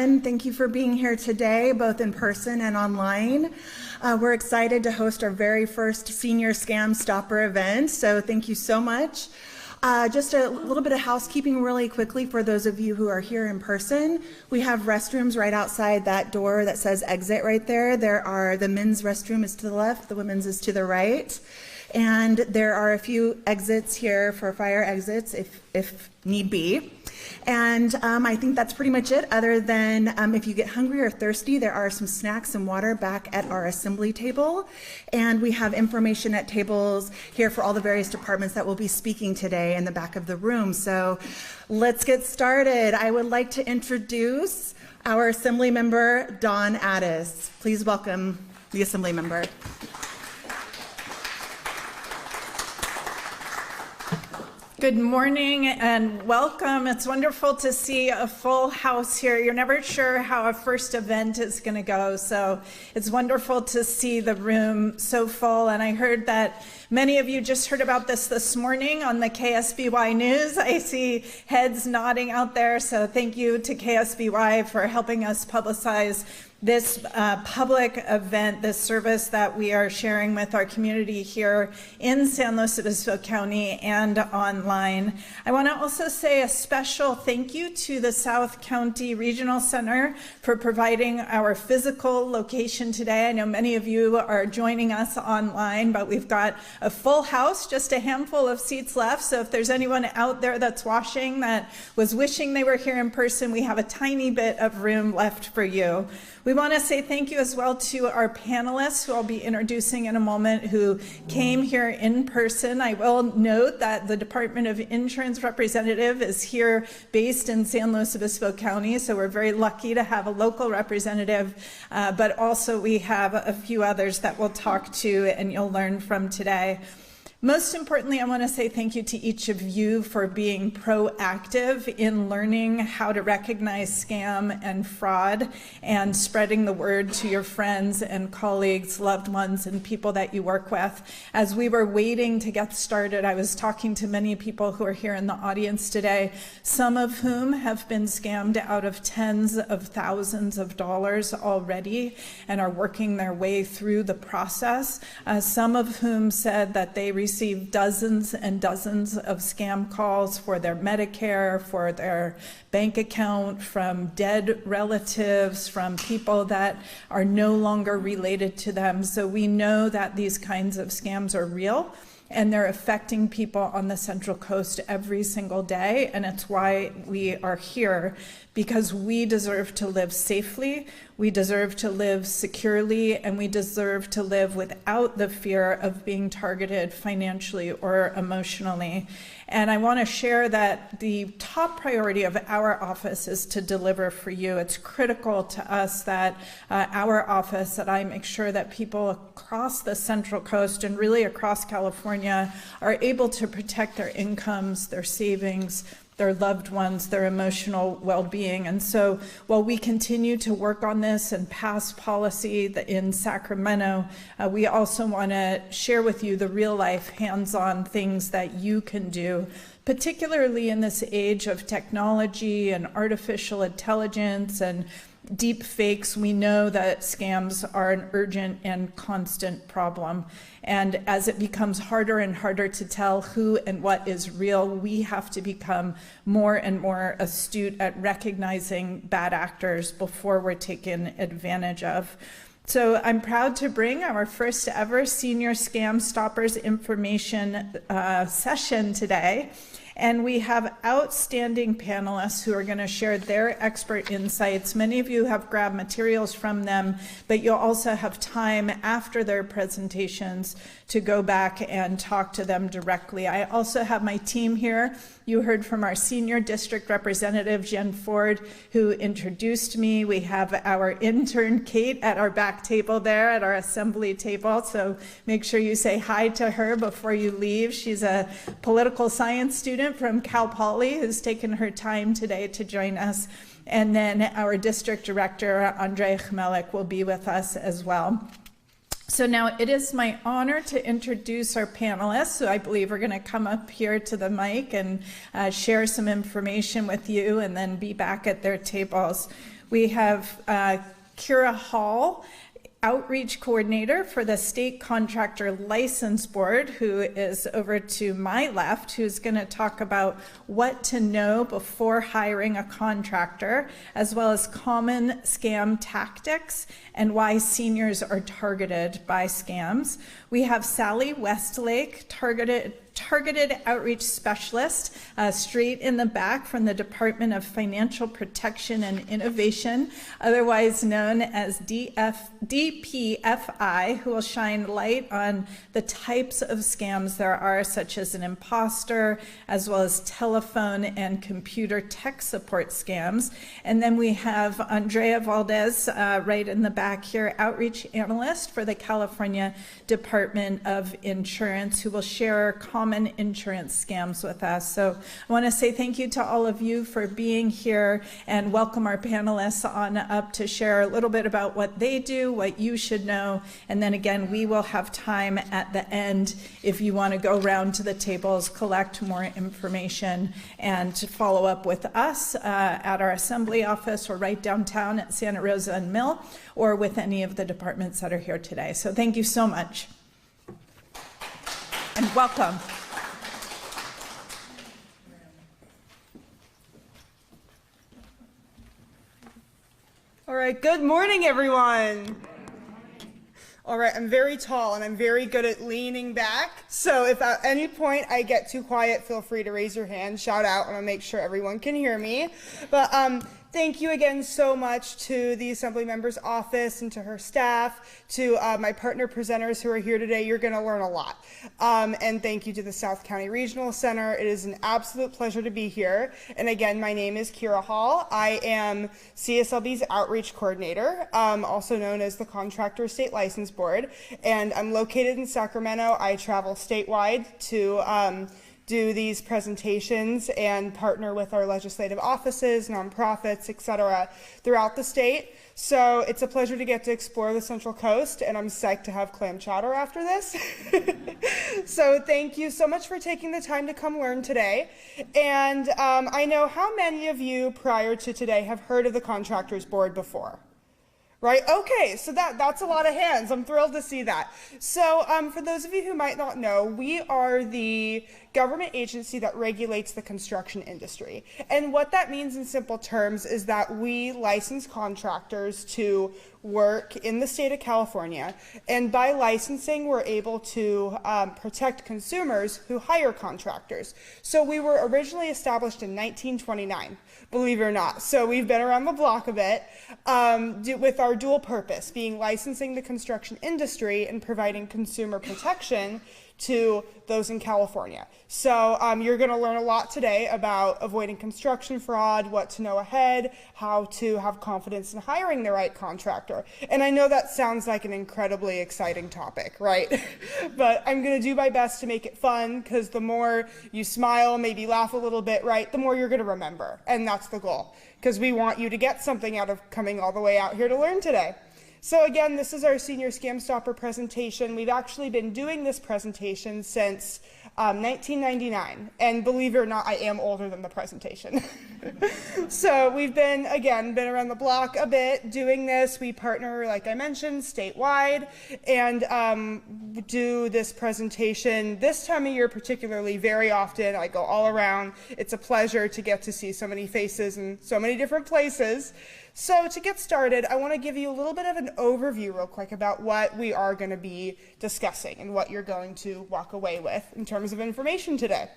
everyone. Thank you for being here today, both in person and online. We're excited to host our very first Senior Scam Stopper event, so thank you so much. Just a little bit of housekeeping really quickly for those of you who are here in person. We have restrooms right outside that door that says exit right there. The men's restroom is to the left, the women's is to the right. And there are a few exits here for fire exits if need be. And I think that's pretty much it, other than if you get hungry or thirsty, there are some snacks and water back at our assembly table. And we have information at tables here for all the various departments that will be speaking today in the back of the room. So let's get started. I would like to introduce our Assembly Member, Dawn Addis. Please welcome the Assembly Member. Good morning and welcome. It's wonderful to see a full house here. You're never sure how a first event is going to go, so it's wonderful to see the room so full. And I heard that many of you just heard about this morning on the KSBY News. I see heads nodding out there, so thank you to KSBY for helping us publicize this public event, this service that we are sharing with our community here in San Luis Obispo County and online. I want to also say a special thank you to the South County Regional Center for providing our physical location today. I know many of you are joining us online, but we've got a full house, just a handful of seats left. So if there's anyone out there that's watching that was wishing they were here in person, we have a tiny bit of room left for you. We want to say thank you as well to our panelists who I'll be introducing in a moment who came here in person. I will note that the Department of Insurance representative is here based in San Luis Obispo County, so we're very lucky to have a local representative, but also we have a few others that we'll talk to and you'll learn from today. Most importantly, I want to say thank you to each of you for being proactive in learning how to recognize scam and fraud and spreading the word to your friends and colleagues, loved ones, and people that you work with. As we were waiting to get started, I was talking to many people who are here in the audience today, some of whom have been scammed out of tens of thousands of dollars already and are working their way through the process. Some of whom said that they received dozens and dozens of scam calls for their Medicare, for their bank account, from dead relatives, from people that are no longer related to them. So we know that these kinds of scams are real and they're affecting people on the Central Coast every single day. And it's why we are here, because we deserve to live safely, we deserve to live securely, and we deserve to live without the fear of being targeted financially or emotionally. And I want to share that the top priority of our office is to deliver for you. It's critical to us that our office, that I make sure that people across the Central Coast and really across California are able to protect their incomes, their savings, their loved ones, their emotional well-being. And so while we continue to work on this and pass policy in Sacramento, we also want to share with you the real-life hands-on things that you can do, particularly in this age of technology and artificial intelligence and deep fakes. We know that scams are an urgent and constant problem. And as it becomes harder and harder to tell who and what is real, we have to become more and more astute at recognizing bad actors before we're taken advantage of. So I'm proud to bring our first ever Senior Scam Stoppers information session today. And we have outstanding panelists who are going to share their expert insights. Many of you have grabbed materials from them, but you'll also have time after their presentations to go back and talk to them directly. I also have my team here. You heard from our senior district representative, Jen Ford, who introduced me. We have our intern, Kate, at our back table there at our assembly table. So make sure you say hi to her before you leave. She's a political science student from Cal Poly who's taken her time today to join us. And then our district director, Andre Chmelik, will be with us as well. So now it is my honor to introduce our panelists, who I believe are going to come up here to the mic and share some information with you and then be back at their tables. We have Kira Hall, Outreach Coordinator for the State Contractor License Board, who is over to my left, who's going to talk about what to know before hiring a contractor, as well as common scam tactics and why seniors are targeted by scams. We have Sally Westlake, Targeted Outreach Specialist, straight in the back from the Department of Financial Protection and Innovation, otherwise known as DPFI, who will shine light on the types of scams there are, such as an imposter, as well as telephone and computer tech support scams. And then we have Andrea Valdez right in the back here, Outreach Analyst for the California Department of Insurance, who will share common insurance scams with us. So I want to say thank you to all of you for being here and welcome our panelists on up to share a little bit about what they do, what you should know, and then again we will have time at the end if you want to go around to the tables, collect more information, and to follow up with us at our assembly office or right downtown at Santa Rosa and Mill, or with any of the departments that are here today. So thank you so much and welcome. All right, good morning, everyone. All right, I'm very tall and I'm very good at leaning back. So if at any point I get too quiet, feel free to raise your hand, shout out, and I'll make sure everyone can hear me. But thank you again so much to the Assemblymember's office and to her staff, to my partner presenters who are here today. You're going to learn a lot. And thank you to the South County Regional Center. It is an absolute pleasure to be here. And again, my name is Kira Hall. I am CSLB's Outreach Coordinator, also known as the Contractor State License Board. And I'm located in Sacramento. I travel statewide to do these presentations and partner with our legislative offices, nonprofits, etc. throughout the state. So it's a pleasure to get to explore the Central Coast, and I'm psyched to have clam chowder after this. So thank you so much for taking the time to come learn today. And I know how many of you prior to today have heard of the Contractors Board before? Right? Okay, so that's a lot of hands. I'm thrilled to see that. So for those of you who might not know, we are the government agency that regulates the construction industry. And what that means in simple terms is that we license contractors to work in the state of California. And by licensing, we're able to protect consumers who hire contractors. So we were originally established in 1929, believe it or not. So we've been around the block a bit with our dual purpose, being licensing the construction industry and providing consumer protection to those in California. So you're going to learn a lot today about avoiding construction fraud, what to know ahead, how to have confidence in hiring the right contractor. And I know that sounds like an incredibly exciting topic, right? But I'm going to do my best to make it fun, because the more you smile, maybe laugh a little bit, right, the more you're going to remember. And that's the goal, because we want you to get something out of coming all the way out here to learn today. So again, this is our Senior Scam Stopper presentation. We've actually been doing this presentation since 1999. And believe it or not, I am older than the presentation. So we've been around the block a bit doing this. We partner, like I mentioned, statewide, and do this presentation this time of year particularly very often. I go all around. It's a pleasure to get to see so many faces in so many different places. So to get started, I want to give you a little bit of an overview real quick about what we are going to be discussing and what you're going to walk away with in terms of information today.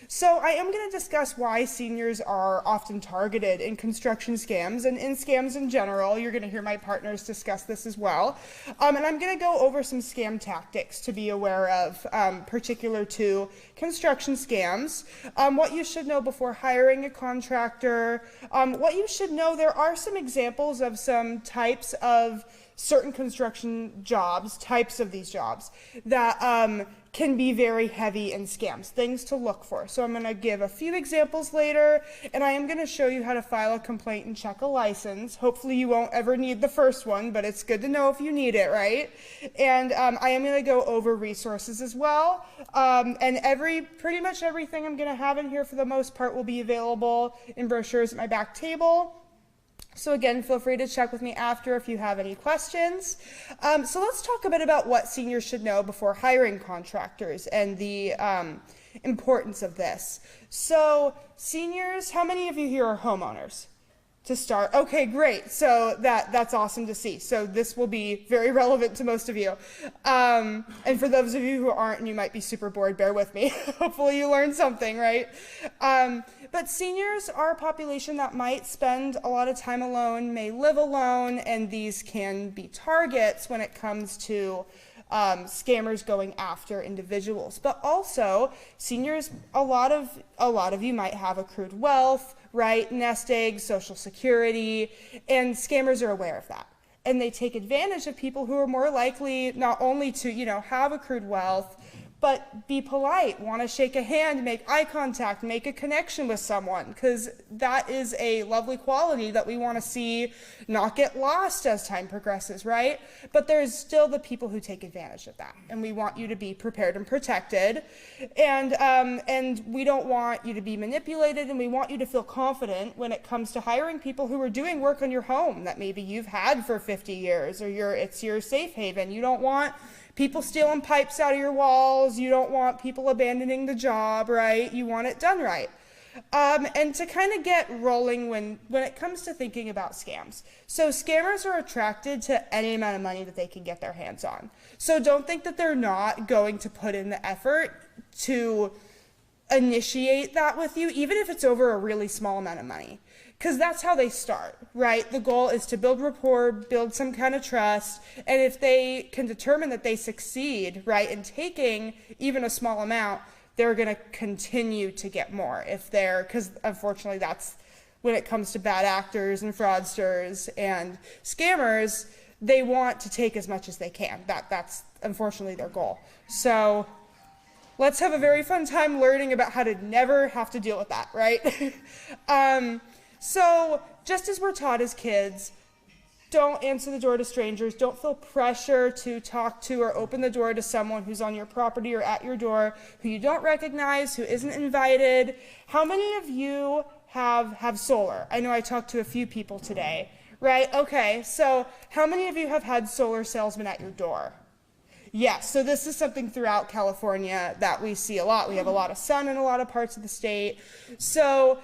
So I am going to discuss why seniors are often targeted in construction scams and in scams in general. You're going to hear my partners discuss this as well. And I'm going to go over some scam tactics to be aware of, particular to construction scams, what you should know before hiring a contractor, what you should know. There are some examples of some types of certain construction jobs, types of these jobs, that can be very heavy in scams, things to look for. So I'm going to give a few examples later, and I am going to show you how to file a complaint and check a license. Hopefully you won't ever need the first one, but it's good to know if you need it, right? And I am going to go over resources as well. And pretty much everything I'm going to have in here for the most part will be available in brochures at my back table. So again, feel free to check with me after if you have any questions. So let's talk a bit about what seniors should know before hiring contractors and the importance of this. So seniors, how many of you here are homeowners? To start. Okay, great. So that's awesome to see. So this will be very relevant to most of you. And for those of you who aren't and you might be super bored, bear with me. Hopefully you learned something, right? But seniors are a population that might spend a lot of time alone, may live alone, and these can be targets when it comes to scammers going after individuals. But also, seniors, a lot of you might have accrued wealth, right? Nest eggs, Social Security, and scammers are aware of that. And they take advantage of people who are more likely not only to, have accrued wealth, but be polite, want to shake a hand, make eye contact, make a connection with someone, because that is a lovely quality that we want to see not get lost as time progresses, right? But there's still the people who take advantage of that, and we want you to be prepared and protected, and we don't want you to be manipulated, and we want you to feel confident when it comes to hiring people who are doing work on your home that maybe you've had for 50 years, or it's your safe haven. You don't want people stealing pipes out of your walls. You don't want people abandoning the job, right? You want it done right. And to kind of get rolling when it comes to thinking about scams. So scammers are attracted to any amount of money that they can get their hands on. So don't think that they're not going to put in the effort to initiate that with you, even if it's over a really small amount of money. Because that's how they start, right? The goal is to build rapport, build some kind of trust, and if they can determine that they succeed, right, in taking even a small amount, they're going to continue to get more because unfortunately that's when it comes to bad actors and fraudsters and scammers, they want to take as much as they can. That's unfortunately their goal. So let's have a very fun time learning about how to never have to deal with that, right? So just as we're taught as kids, don't answer the door to strangers. Don't feel pressure to talk to or open the door to someone who's on your property or at your door, who you don't recognize, who isn't invited. How many of you have solar? I know I talked to a few people today, right? Okay, so how many of you have had solar salesmen at your door? Yes, so this is something throughout California that we see a lot. We have a lot of sun in a lot of parts of the state. So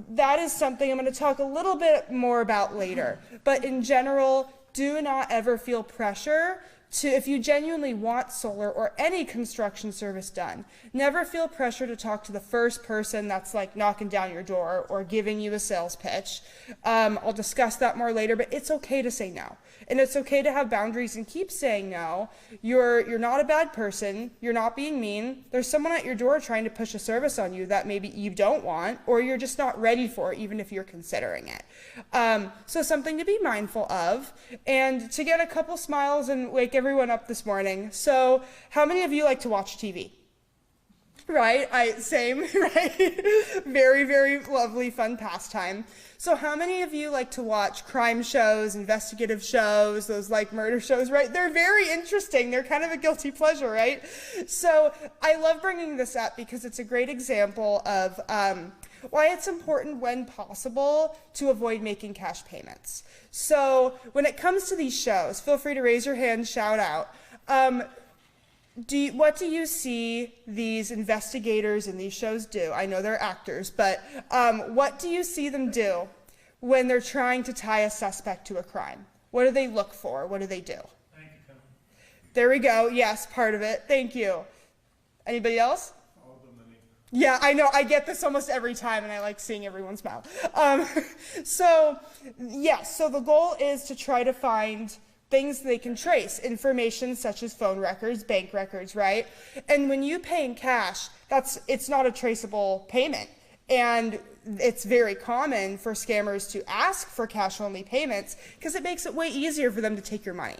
that is something I'm going to talk a little bit more about later. But in general, do not ever feel pressure if you genuinely want solar or any construction service done, never feel pressure to talk to the first person that's like knocking down your door or giving you a sales pitch. I'll discuss that more later, but it's okay to say no. And it's okay to have boundaries and keep saying no. You're not a bad person. You're not being mean. There's someone at your door trying to push a service on you that maybe you don't want, or you're just not ready for, even if you're considering it. So something to be mindful of, and to get a couple smiles and wake everyone up this morning. So how many of you like to watch TV? Right, same, right? Very, very lovely, fun pastime. So how many of you like to watch crime shows, investigative shows, those like murder shows, right? They're very interesting. They're kind of a guilty pleasure, right? So I love bringing this up because it's a great example of why it's important when possible to avoid making cash payments. So when it comes to these shows, feel free to raise your hand, shout out. What do you see these investigators in these shows do? I know they're actors, but what do you see them do when they're trying to tie a suspect to a crime? What do they look for? What do they do? Bank account. There we go. Yes, part of it. Thank you. Anybody else? All the money. Yeah, I know. I get this almost every time, and I like seeing everyone smile. So the goal is to try to find things they can trace, information such as phone records, bank records, right? And when you pay in cash, it's not a traceable payment. And it's very common for scammers to ask for cash-only payments because it makes it way easier for them to take your money.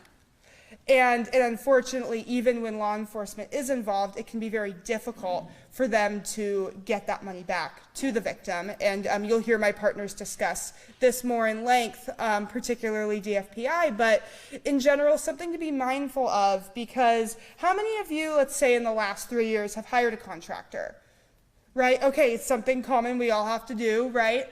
And unfortunately, even when law enforcement is involved, it can be very difficult for them to get that money back to the victim. And you'll hear my partners discuss this more in length, particularly DFPI, but in general, something to be mindful of, because how many of you, let's say in the last 3 years, have hired a contractor? Right? Okay, it's something common we all have to do, right?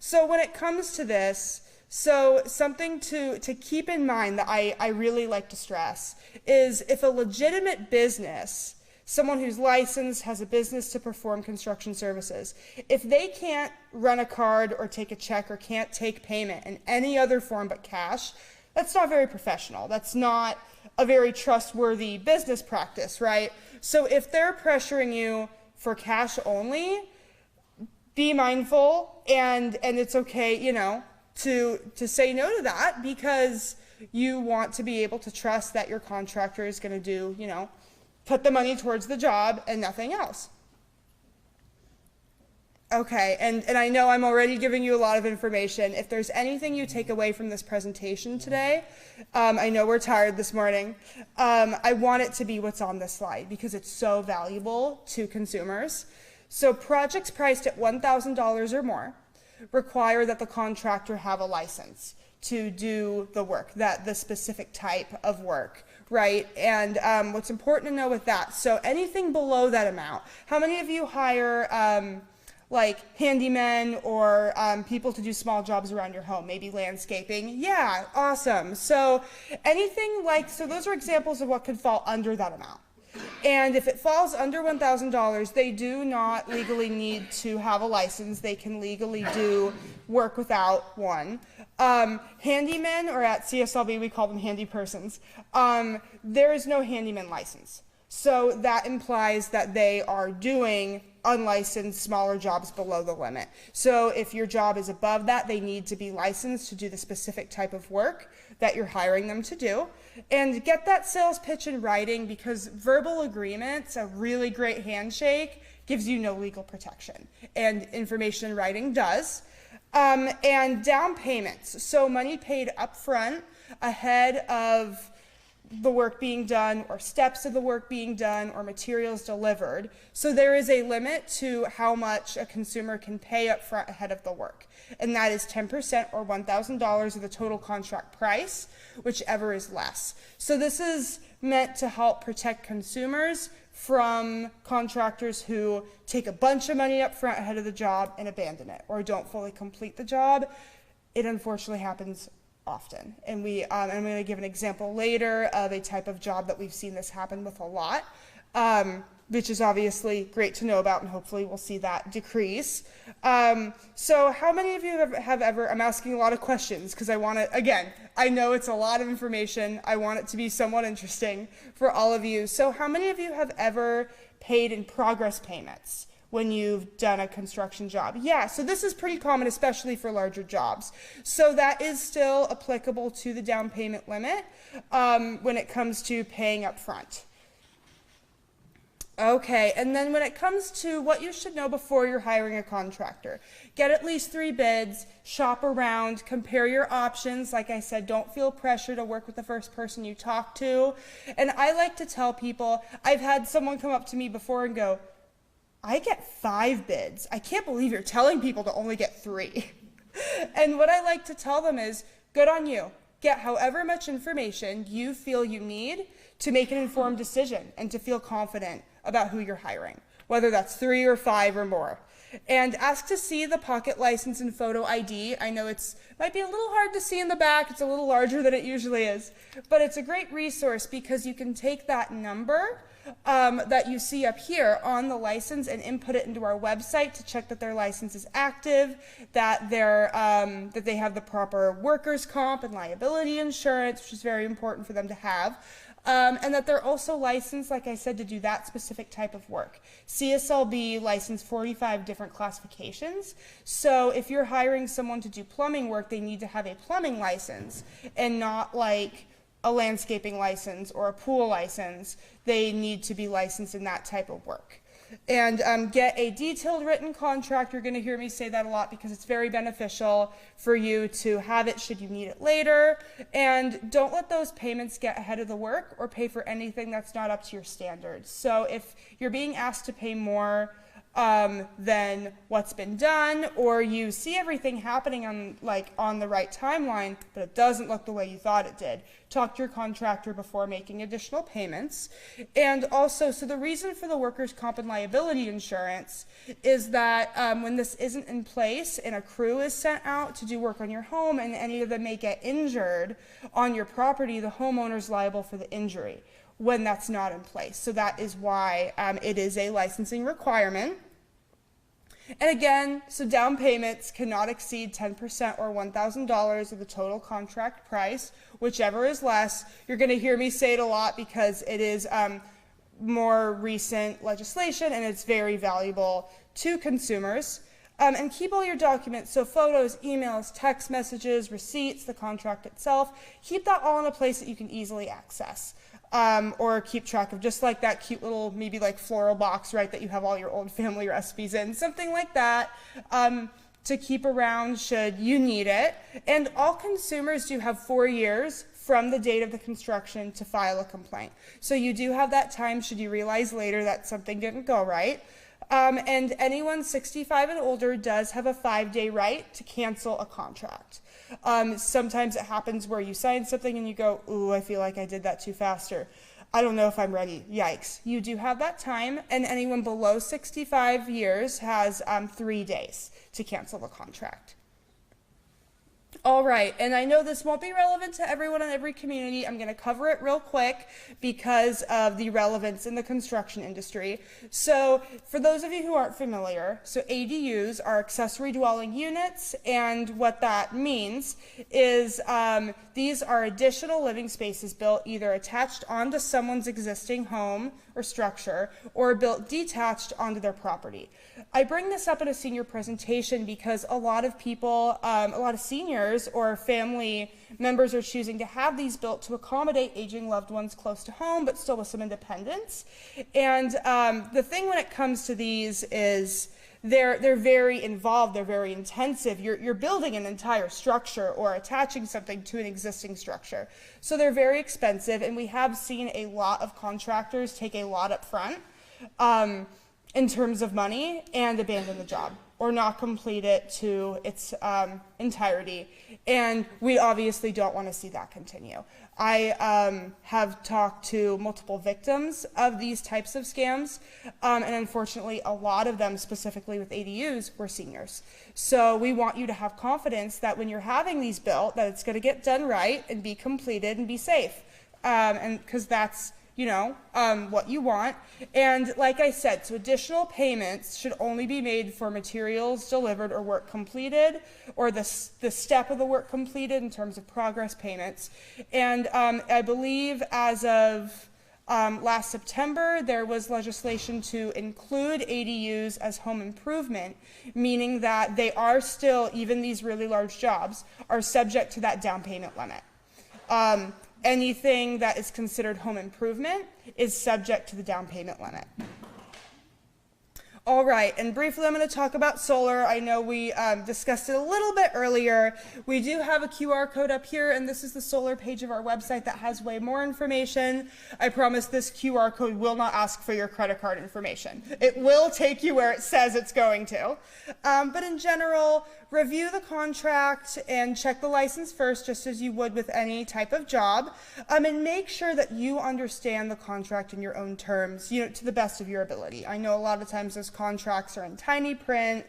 So when it comes to this, so something to keep in mind that I really like to stress is if a legitimate business, someone who's licensed, has a business to perform construction services, if they can't run a card or take a check or can't take payment in any other form but cash, that's not very professional. That's not a very trustworthy business practice, right? So if they're pressuring you for cash only, be mindful, and it's okay, you know, to say no to that, because you want to be able to trust that your contractor is going to do, you know, put the money towards the job and nothing else. Okay, and I know I'm already giving you a lot of information. If there's anything you take away from this presentation today, I know we're tired this morning, I want it to be what's on this slide because it's so valuable to consumers. So projects priced at $1,000 or more require that the contractor have a license to do the work, the specific type of work, right? And what's important to know with that, so anything below that amount, how many of you hire like handymen or people to do small jobs around your home, maybe landscaping? Yeah, awesome. So anything like, so those are examples of what could fall under that amount. And if it falls under $1,000, they do not legally need to have a license. They can legally do work without one. Handymen, or at CSLB we call them handy persons, there is no handyman license. So that implies that they are doing unlicensed smaller jobs below the limit. So if your job is above that, they need to be licensed to do the specific type of work that you're hiring them to do. And get that sales pitch in writing, because verbal agreements, a really great handshake, gives you no legal protection. And information in writing does. And down payments, so money paid up front ahead of the work being done, or steps of the work being done, or materials delivered. So there is a limit to how much a consumer can pay up front ahead of the work. And that is 10% or $1,000 of the total contract price, whichever is less. So this is meant to help protect consumers from contractors who take a bunch of money up front ahead of the job and abandon it, or don't fully complete the job. It unfortunately happens often. And I'm going to give an example later of a type of job that we've seen this happen with a lot, which is obviously great to know about, and hopefully we'll see that decrease. So how many of you have ever, I'm asking a lot of questions because I want to, again, I know it's a lot of information. I want it to be somewhat interesting for all of you. So how many of you have ever paid in progress payments when you've done a construction job? Yeah, so this is pretty common, especially for larger jobs. So that is still applicable to the down payment limit when it comes to paying up front. Okay, and then when it comes to what you should know before you're hiring a contractor, get at least 3 bids, shop around, compare your options. Like I said, don't feel pressure to work with the first person you talk to. And I like to tell people, I've had someone come up to me before and go, I get 5 bids. I can't believe you're telling people to only get 3. And what I like to tell them is, good on you. Get however much information you feel you need to make an informed decision and to feel confident about who you're hiring, whether that's 3 or 5 or more. And ask to see the pocket license and photo ID. I know it's might be a little hard to see in the back. It's a little larger than it usually is, but it's a great resource because you can take that number that you see up here on the license and input it into our website to check that their license is active, that that they have the proper workers' comp and liability insurance, which is very important for them to have. And that they're also licensed, like I said, to do that specific type of work. CSLB licensed 45 different classifications. So if you're hiring someone to do plumbing work, they need to have a plumbing license and not like a landscaping license or a pool license. They need to be licensed in that type of work. And get a detailed written contract. You're going to hear me say that a lot because it's very beneficial for you to have it should you need it later. And don't let those payments get ahead of the work or pay for anything that's not up to your standards. So if you're being asked to pay more than what's been done, or you see everything happening on the right timeline, but it doesn't look the way you thought it did. Talk to your contractor before making additional payments. And also, so the reason for the workers' comp and liability insurance is that when this isn't in place and a crew is sent out to do work on your home and any of them may get injured on your property, the homeowner's liable for the injury when that's not in place. So that is why it is a licensing requirement. And again, so down payments cannot exceed 10% or $1,000 of the total contract price, whichever is less. You're going to hear me say it a lot because it is more recent legislation and it's very valuable to consumers. And keep all your documents, so photos, emails, text messages, receipts, the contract itself, keep that all in a place that you can easily access. Or keep track of, just like that cute little, maybe like floral box, right, that you have all your old family recipes in, something like that, to keep around should you need it. And all consumers do have 4 years from the date of the construction to file a complaint. So you do have that time should you realize later that something didn't go right. And anyone 65 and older does have a 5-day right to cancel a contract. Sometimes it happens where you sign something and you go, ooh, I feel like I did that too fast, or I don't know if I'm ready. Yikes. You do have that time, and anyone below 65 years has 3 days to cancel the contract. All right, and I know this won't be relevant to everyone in every community. I'm going to cover it real quick because of the relevance in the construction industry. So for those of you who aren't familiar, so ADUs are accessory dwelling units, and what that means is these are additional living spaces built either attached onto someone's existing home or structure or built detached onto their property. I bring this up in a senior presentation because a lot of people, a lot of seniors or family members are choosing to have these built to accommodate aging loved ones close to home, but still with some independence. And the thing when it comes to these is they're very involved, they're very intensive. You're building an entire structure or attaching something to an existing structure. So they're very expensive, and we have seen a lot of contractors take a lot up front in terms of money and abandon the job or not complete it to its entirety. And we obviously don't want to see that continue. I have talked to multiple victims of these types of scams, and unfortunately a lot of them, specifically with ADUs, were seniors. So we want you to have confidence that when you're having these built, that it's going to get done right and be completed and be safe, and because that's what you want. And like I said, so additional payments should only be made for materials delivered or work completed, or the step of the work completed in terms of progress payments. And I believe as of last September, there was legislation to include ADUs as home improvement, meaning that they are still, even these really large jobs, are subject to that down payment limit. Anything that is considered home improvement is subject to the down payment limit. All right, and briefly I'm going to talk about solar. I know we discussed it a little bit earlier. We do have a QR code up here, and this is the solar page of our website that has way more information. I promise this QR code will not ask for your credit card information. It will take you where it says it's going to. But in general, review the contract and check the license first, just as you would with any type of job, and make sure that you understand the contract in your own terms, to the best of your ability. I know a lot of times those contracts are in tiny print.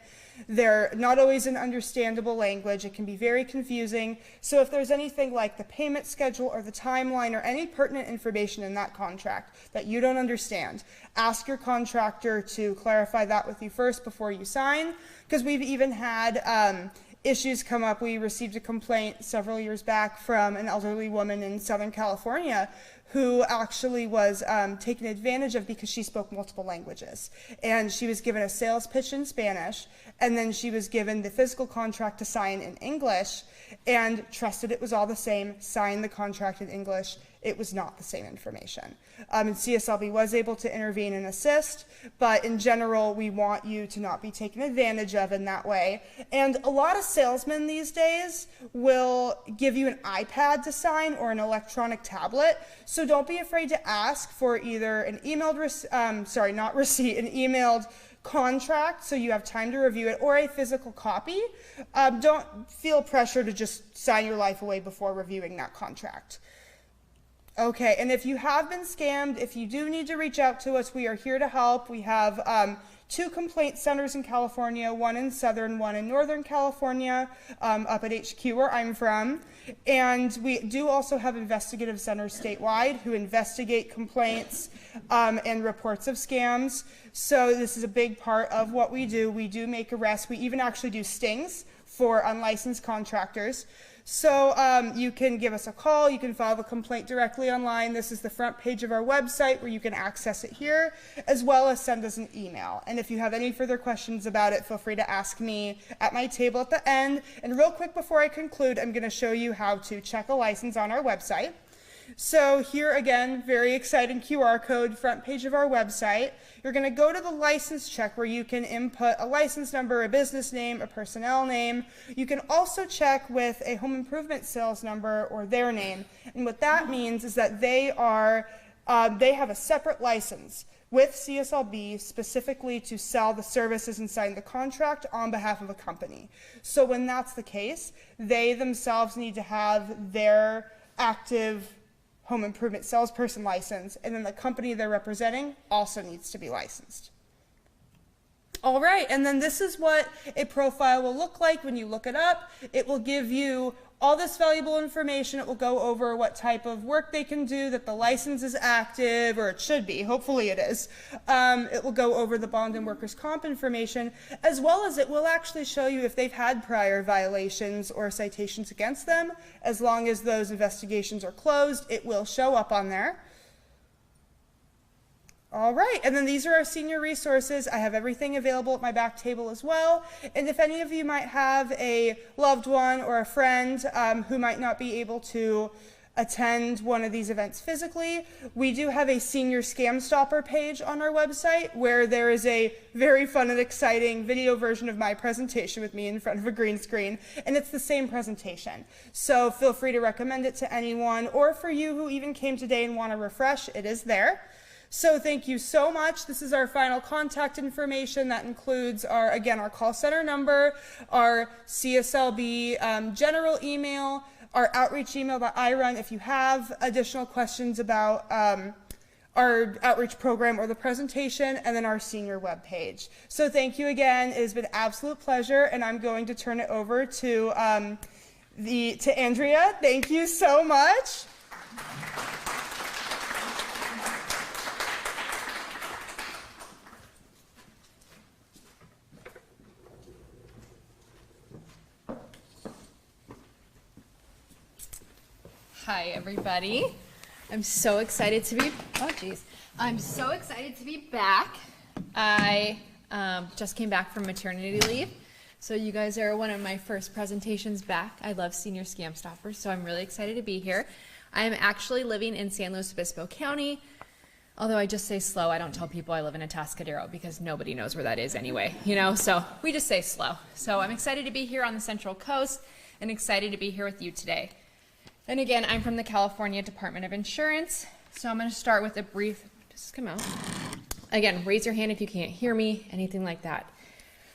They're not always in understandable language. It can be very confusing. So if there's anything like the payment schedule or the timeline or any pertinent information in that contract that you don't understand, ask your contractor to clarify that with you first before you sign, because we've even had issues come up. We received a complaint several years back from an elderly woman in Southern California who actually was taken advantage of because she spoke multiple languages. And she was given a sales pitch in Spanish, and then she was given the physical contract to sign in English, and trusted it was all the same, signed the contract in English. It was not the same information. And CSLB was able to intervene and assist, but in general, we want you to not be taken advantage of in that way. And a lot of salesmen these days will give you an iPad to sign or an electronic tablet, so don't be afraid to ask for either an emailed, an emailed contract so you have time to review it, or a physical copy, don't feel pressure to just sign your life away before reviewing that contract. Okay, and if you have been scammed, if you do need to reach out to us, we are here to help. We have 2 complaint centers in California, one in Southern, one in Northern California, up at HQ where I'm from. And we do also have investigative centers statewide who investigate complaints and reports of scams. So this is a big part of what we do. We do make arrests. We even actually do stings for unlicensed contractors. So you can give us a call, you can file a complaint directly online. This is the front page of our website where you can access it here, as well as send us an email. And if you have any further questions about it, feel free to ask me at my table at the end. And real quick before I conclude, I'm going to show you how to check a license on our website. So here again, very exciting QR code, front page of our website. You're going to go to the license check where you can input a license number, a business name, a personnel name. You can also check with a home improvement sales number or their name. And what that means is that they have a separate license with CSLB specifically to sell the services and sign the contract on behalf of a company. So when that's the case, they themselves need to have their active home improvement salesperson license, and then the company they're representing also needs to be licensed. All right, and then this is what a profile will look like when you look it up. It will give you all this valuable information. It will go over what type of work they can do, that the license is active, or it should be, hopefully it is. It will go over the bond and workers' comp information, as well as it will actually show you if they've had prior violations or citations against them. As long as those investigations are closed, it will show up on there. All right, and then these are our senior resources. I have everything available at my back table as well. And if any of you might have a loved one or a friend who might not be able to attend one of these events physically, we do have a Senior Scam Stopper page on our website where there is a very fun and exciting video version of my presentation with me in front of a green screen, and it's the same presentation. So feel free to recommend it to anyone, or for you who even came today and want to refresh, it is there. So thank you so much. This is our final contact information. That includes our call center number, our CSLB general email, our outreach email that I run if you have additional questions about our outreach program or the presentation, and then our senior webpage. So thank you again. It has been an absolute pleasure, and I'm going to turn it over to Andrea. Thank you so much. Hi, everybody. I'm so excited to be, I'm so excited to be back. I just came back from maternity leave, so you guys are one of my first presentations back. I love Senior Scam Stoppers, so I'm really excited to be here. I'm actually living in San Luis Obispo County, although I just say SLO. I don't tell people I live in Atascadero because nobody knows where that is anyway, so we just say SLO. So I'm excited to be here on the Central Coast and excited to be here with you today. And again, I'm from the California Department of Insurance, so I'm going to start with a brief, Again, raise your hand if you can't hear me, anything like that.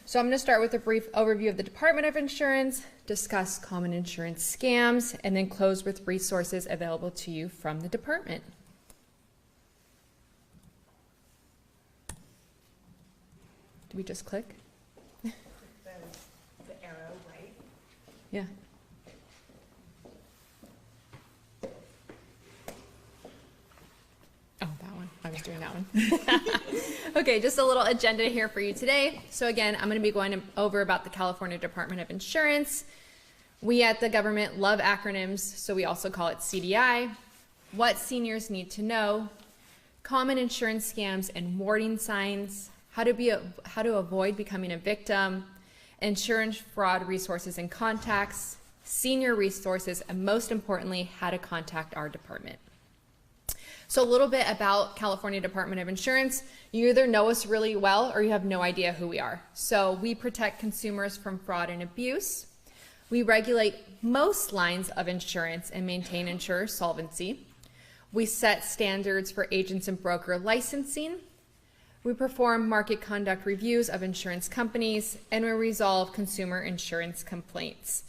So I'm going to start with a brief overview of the Department of Insurance, discuss common insurance scams, and then close with resources available to you from the department. Do we just click? The arrow, right? Yeah. Oh, that one. I was doing that one. Okay, just a little agenda here for you today. So again, I'm going to be going over about the California Department of Insurance. We at the government love acronyms, so we also call it CDI. What seniors need to know, common insurance scams and warning signs, how to avoid becoming a victim, insurance fraud resources and contacts, senior resources, and most importantly, how to contact our department. So a little bit about California Department of Insurance. You either know us really well or you have no idea who we are. So we protect consumers from fraud and abuse. We regulate most lines of insurance and maintain insurer solvency. We set standards for agents and broker licensing. We perform market conduct reviews of insurance companies, and we resolve consumer insurance complaints.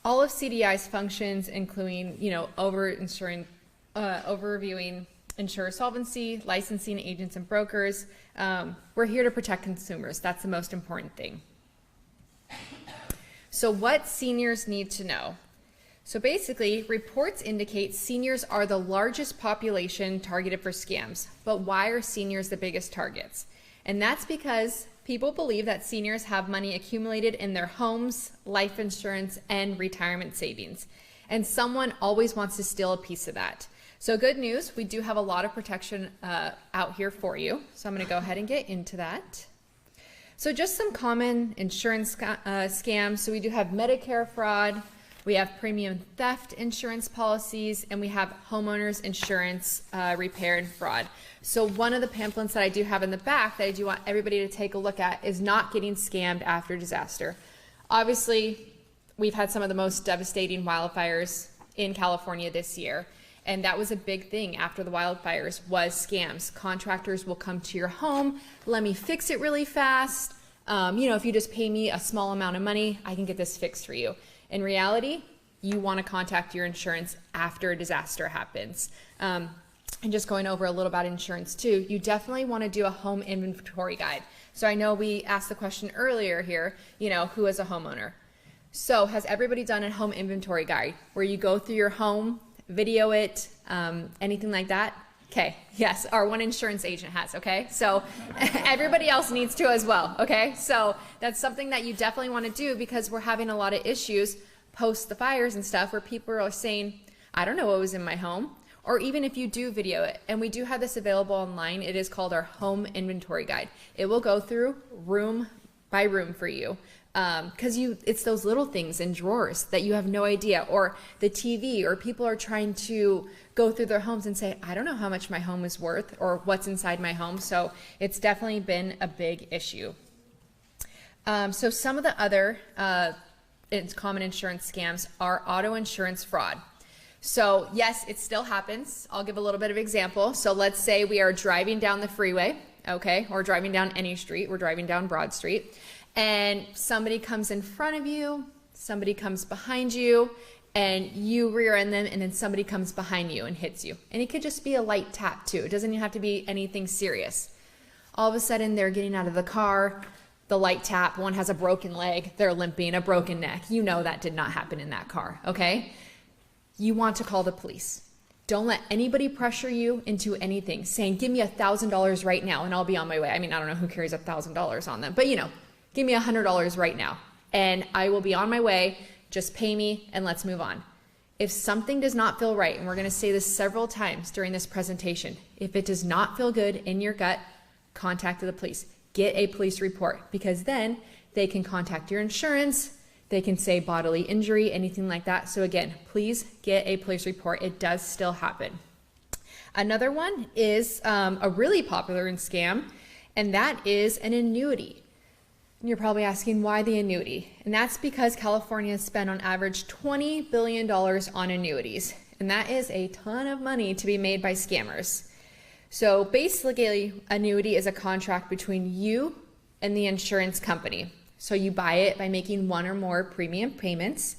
All of CDI's functions, including, over-reviewing insurer solvency, licensing agents and brokers, we're here to protect consumers. That's the most important thing. So what seniors need to know. So basically, reports indicate seniors are the largest population targeted for scams. But why are seniors the biggest targets? And that's because people believe that seniors have money accumulated in their homes, life insurance, and retirement savings. And someone always wants to steal a piece of that. So good news, we do have a lot of protection out here for you. So I'm going to go ahead and get into that. So just some common insurance scams. So we do have Medicare fraud. We have premium theft insurance policies, and we have homeowners insurance repair and fraud. So one of the pamphlets that I do have in the back that I do want everybody to take a look at is not getting scammed after disaster. Obviously, we've had some of the most devastating wildfires in California this year, and that was a big thing after the wildfires was scams. Contractors will come to your home, let me fix it really fast. If you just pay me a small amount of money, I can get this fixed for you. In reality, you want to contact your insurance after a disaster happens. And just going over a little about insurance too, you definitely want to do a home inventory guide. So I know we asked the question earlier here, who is a homeowner? So has everybody done a home inventory guide where you go through your home, video it, anything like that? Okay, yes, our one insurance agent has, okay? So everybody else needs to as well, okay? So that's something that you definitely want to do because we're having a lot of issues post the fires and stuff where people are saying, I don't know what was in my home. Or even if you do video it, and we do have this available online, it is called our home inventory guide. It will go through room by room for you. Because it's those little things in drawers that you have no idea, or the TV, or people are trying to go through their homes and say, I don't know how much my home is worth or what's inside my home. So it's definitely been a big issue. So some of the other common insurance scams are auto insurance fraud. So yes, it still happens. I'll give a little bit of example. So let's say we are driving down the freeway, okay, or driving down any street. We're driving down Broad Street. And somebody comes in front of you, somebody comes behind you, and you rear end them, and then somebody comes behind you and hits you. And it could just be a light tap too. It doesn't even have to be anything serious. All of a sudden, they're getting out of the car, the light tap, one has a broken leg, they're limping, a broken neck. You know that did not happen in that car, okay? You want to call the police. Don't let anybody pressure you into anything, saying, give me $1,000 right now, and I'll be on my way. I mean, I don't know who carries $1,000 on them, but give me $100 right now and I will be on my way. Just pay me and let's move on. If something does not feel right, and we're going to say this several times during this presentation, if it does not feel good in your gut, contact the police. Get a police report, because then they can contact your insurance. They can say bodily injury, anything like that. So again, please get a police report. It does still happen. Another one is a really popular scam, and that is an annuity. And you're probably asking, why the annuity? And that's because California has spent on average $20 billion on annuities. And that is a ton of money to be made by scammers. So basically, annuity is a contract between you and the insurance company. So you buy it by making one or more premium payments.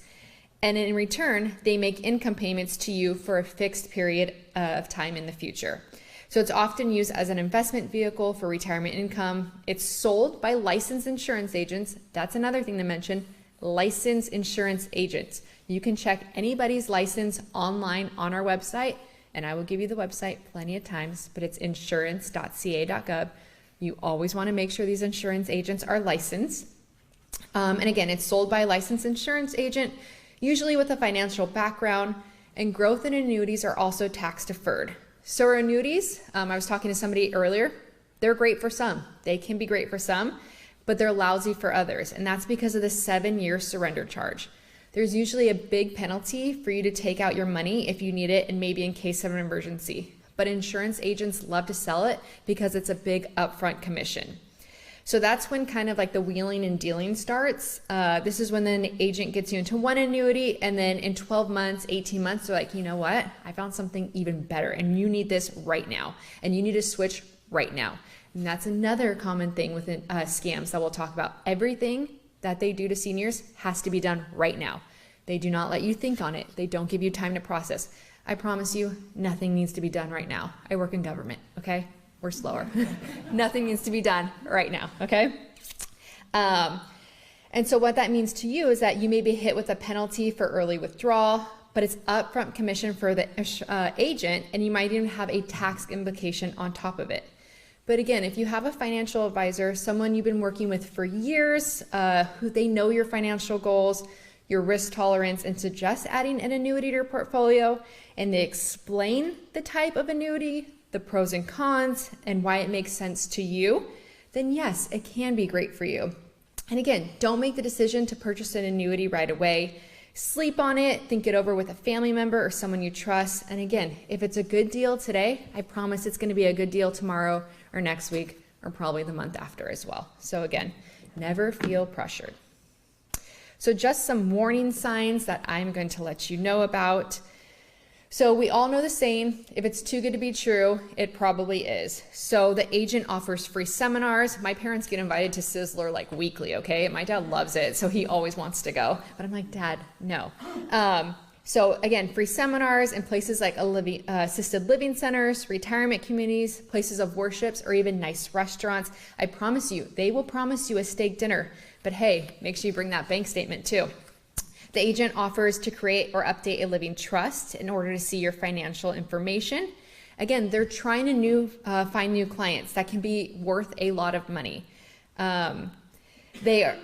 And in return, they make income payments to you for a fixed period of time in the future. So it's often used as an investment vehicle for retirement income. It's sold by licensed insurance agents. That's another thing to mention, licensed insurance agents. You can check anybody's license online on our website, and I will give you the website plenty of times, but it's insurance.ca.gov. You always want to make sure these insurance agents are licensed. And again, it's sold by a licensed insurance agent, usually with a financial background, and growth in annuities are also tax deferred. So our annuities, I was talking to somebody earlier, they're great for some. They can be great for some, but they're lousy for others. And that's because of the 7-year surrender charge. There's usually a big penalty for you to take out your money if you need it and maybe in case of an emergency. But insurance agents love to sell it because it's a big upfront commission. So that's when kind of like the wheeling and dealing starts. This is when an agent gets you into one annuity, and then in 12 months, 18 months, they're like, you know what? I found something even better, and you need this right now. And you need to switch right now. And that's another common thing with scams that we'll talk about. Everything that they do to seniors has to be done right now. They do not let you think on it. They don't give you time to process. I promise you, nothing needs to be done right now. I work in government, okay? We're slower. Nothing needs to be done right now, okay? And so what that means to you is that you may be hit with a penalty for early withdrawal, but it's upfront commission for the agent, and you might even have a tax implication on top of it. But again, if you have a financial advisor, someone you've been working with for years, who they know your financial goals, your risk tolerance, and suggest adding an annuity to your portfolio, and they explain the type of annuity, the pros and cons, and why it makes sense to you, then yes, it can be great for you. And again, don't make the decision to purchase an annuity right away. Sleep on it, think it over with a family member or someone you trust. And again, if it's a good deal today, I promise it's going to be a good deal tomorrow or next week or probably the month after as well. So again, never feel pressured. So just some warning signs that I'm going to let you know about. So we all know the saying, if it's too good to be true, it probably is. So the agent offers free seminars. My parents get invited to Sizzler like weekly, okay? My dad loves it, so he always wants to go. But I'm like, Dad, no. So again, free seminars in places like assisted living centers, retirement communities, places of worships, or even nice restaurants. I promise you, they will promise you a steak dinner. But hey, make sure you bring that bank statement too. The agent offers to create or update a living trust in order to see your financial information. Again, they're trying to find new clients that can be worth a lot of money. They're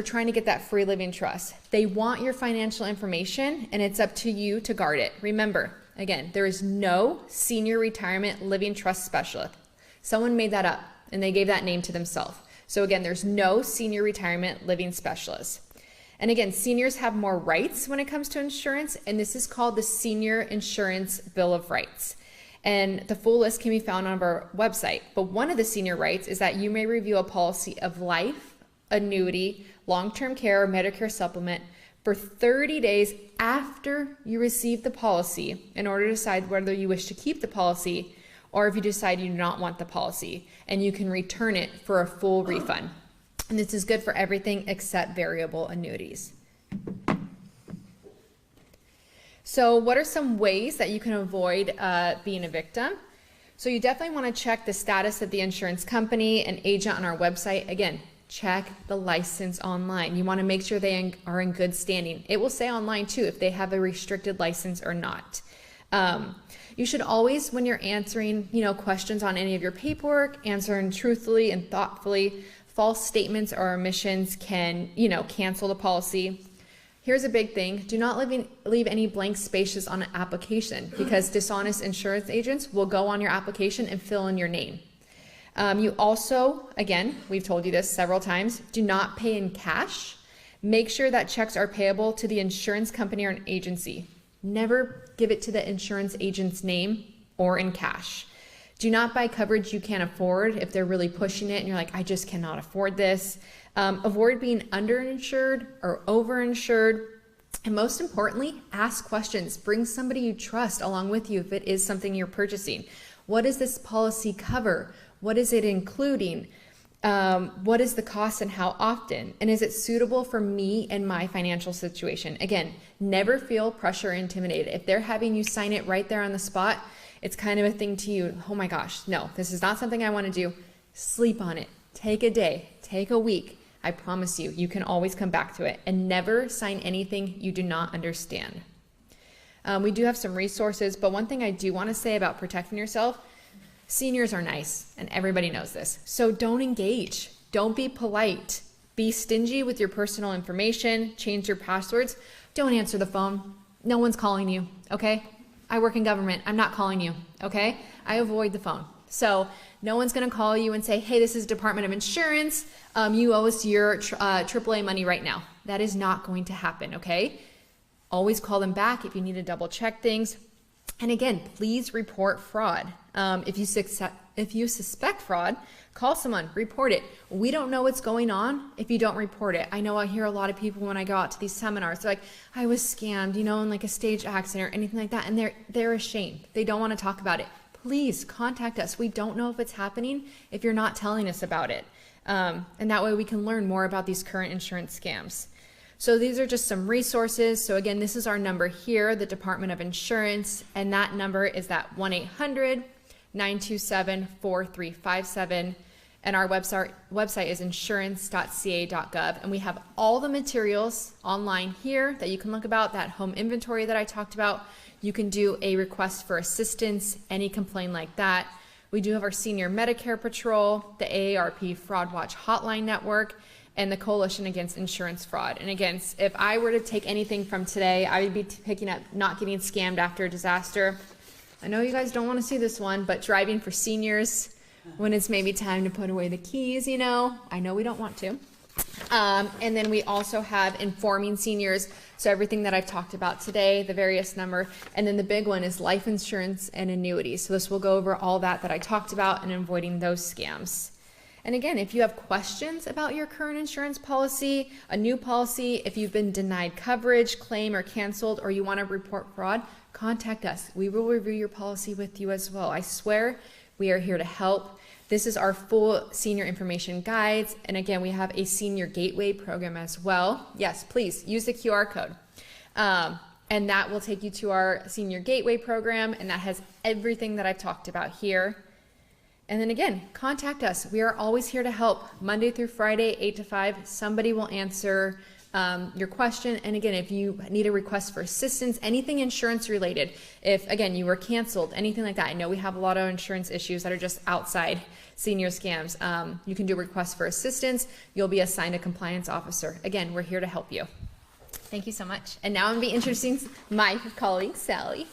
trying to get that free living trust. They want your financial information, and it's up to you to guard it. Remember, again, there is no senior retirement living trust specialist. Someone made that up, and they gave that name to themselves. So again, there's no senior retirement living specialist. And again, seniors have more rights when it comes to insurance, and this is called the Senior Insurance Bill of Rights. And the full list can be found on our website. But one of the senior rights is that you may review a policy of life, annuity, long-term care, or Medicare supplement for 30 days after you receive the policy in order to decide whether you wish to keep the policy or if you decide you do not want the policy, and you can return it for a full refund. And this is good for everything except variable annuities. So what are some ways that you can avoid being a victim? So you definitely want to check the status of the insurance company and agent on our website. Again, check the license online. You want to make sure they are in good standing. It will say online too if they have a restricted license or not. You should always, when you're answering, questions on any of your paperwork, answering truthfully and thoughtfully. False statements or omissions can, cancel the policy. Here's a big thing. Do not leave any blank spaces on an application, because dishonest insurance agents will go on your application and fill in your name. You also, again, we've told you this several times, do not pay in cash. Make sure that checks are payable to the insurance company or an agency. Never give it to the insurance agent's name or in cash. Do not buy coverage you can't afford if they're really pushing it and you're like, I just cannot afford this. Avoid being underinsured or overinsured. And most importantly, ask questions. Bring somebody you trust along with you if it is something you're purchasing. What does this policy cover? What is it including? What is the cost and how often? And is it suitable for me and my financial situation? Again, never feel pressure or intimidated. If they're having you sign it right there on the spot, it's kind of a thing to you. Oh my gosh, no, this is not something I want to do. Sleep on it. Take a day, take a week. I promise you, you can always come back to it, and never sign anything you do not understand. We do have some resources, but one thing I do want to say about protecting yourself, seniors are nice, and everybody knows this. So don't engage. Don't be polite. Be stingy with your personal information. Change your passwords. Don't answer the phone. No one's calling you, okay? I work in government. I'm not calling you, okay? I avoid the phone. So no one's going to call you and say, hey, this is Department of Insurance. You owe us your AAA money right now. That is not going to happen, okay? Always call them back if you need to double check things. And again, please report fraud. If you suspect fraud, call someone, report it. We don't know what's going on if you don't report it. I know I hear a lot of people when I go out to these seminars, they're like, I was scammed, in like a stage accident or anything like that. And they're ashamed. They don't want to talk about it. please contact us. We don't know if it's happening if you're not telling us about it. And that way we can learn more about these current insurance scams. So these are just some resources. So again, this is our number here, the Department of Insurance, and that number is that 1-800-927-4357. And our website is insurance.ca.gov. And we have all the materials online here that you can look about, that home inventory that I talked about. You can do a request for assistance, any complaint like that. We do have our Senior Medicare Patrol, the AARP Fraud Watch Hotline Network, and the Coalition Against Insurance Fraud. And again, if I were to take anything from today, I would be picking up not getting scammed after a disaster. I know you guys don't want to see this one, but driving for seniors when it's maybe time to put away the keys, you know, I know we don't want to. And then we also have informing seniors. So everything that I've talked about today, the various number, and then the big one is life insurance and annuities. So this will go over all that I talked about and avoiding those scams. And again, if you have questions about your current insurance policy, a new policy, if you've been denied coverage, claim, or canceled, or you want to report fraud, contact us. We will review your policy with you as well. I swear we are here to help. This is our full senior information guides. And again, we have a senior gateway program as well. Yes, please use the QR code. And that will take you to our senior gateway program. And that has everything that I've talked about here. And then again, contact us. We are always here to help. Monday through Friday, 8 to 5, somebody will answer your question. And again, if you need a request for assistance, anything insurance related, if again, you were canceled, anything like that. I know we have a lot of insurance issues that are just outside senior scams. You can do requests for assistance. You'll be assigned a compliance officer. Again, we're here to help you. Thank you so much. And now I'm going to be introducing my colleague, Sally.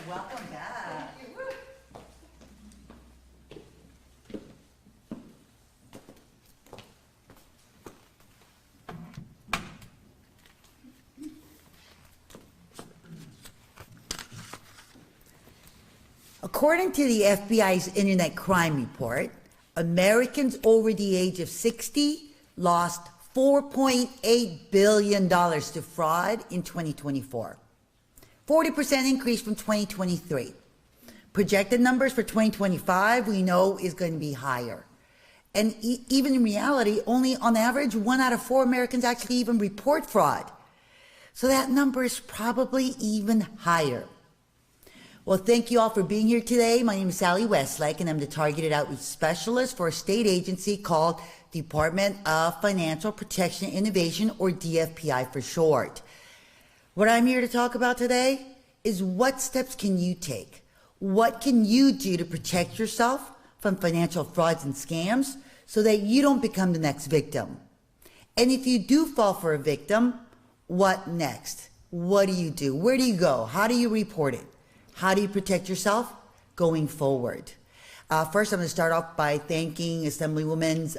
Welcome back. According to the FBI's Internet Crime Report, Americans over the age of 60 lost $4.8 billion to fraud in 2024. 40% increase from 2023. Projected numbers for 2025 we know is going to be higher. And even in reality, only on average, 1 out of 4 Americans actually even report fraud. So that number is probably even higher. Well, thank you all for being here today. My name is Sally Westlake, and I'm the Targeted Outreach Specialist for a state agency called Department of Financial Protection and Innovation, or DFPI for short. What I'm here to talk about today is what steps can you take? What can you do to protect yourself from financial frauds and scams so that you don't become the next victim? And if you do fall for a victim, what next? What do you do? Where do you go? How do you report it? How do you protect yourself going forward? First, I'm going to start off by thanking Assemblywoman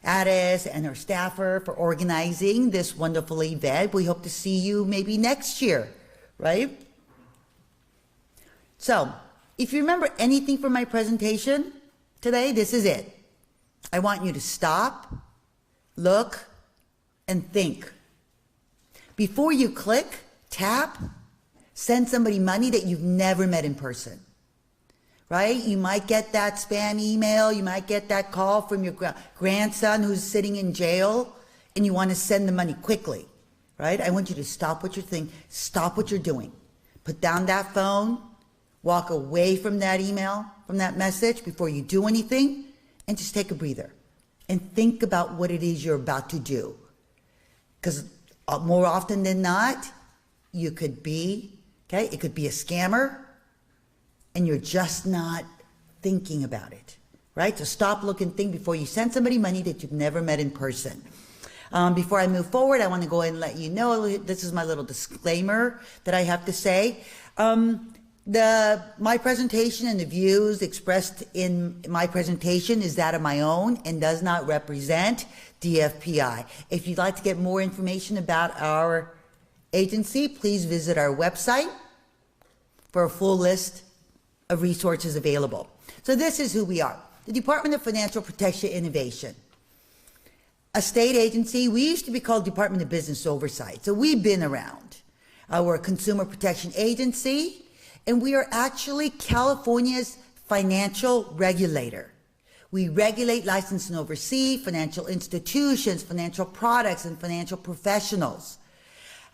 Addis and her staffer for organizing this wonderful event. We hope to see you maybe next year, right? So, if you remember anything from my presentation today, this is it. I want you to stop, look, and think. Before you click, tap, send somebody money that you've never met in person. Right? You might get that spam email. You might get that call from your grandson who's sitting in jail and you want to send the money quickly. Right? I want you to stop what you're thinking. Stop what you're doing. Put down that phone. Walk away from that email, from that message before you do anything, and just take a breather and think about what it is you're about to do. Because more often than not, you could be, it could be a scammer, and you're just not thinking about it, right? So stop, look, and think before you send somebody money that you've never met in person. Before I move forward, I want to go ahead and let you know, this is my little disclaimer that I have to say. My presentation and the views expressed in my presentation is that of my own and does not represent DFPI. If you'd like to get more information about our agency, please visit our website for a full list of resources available. So this is who we are. The Department of Financial Protection and Innovation. A state agency. We used to be called Department of Business Oversight. So we've been around. We're a consumer protection agency, and we are actually California's financial regulator. We regulate, license, and oversee financial institutions, financial products, and financial professionals.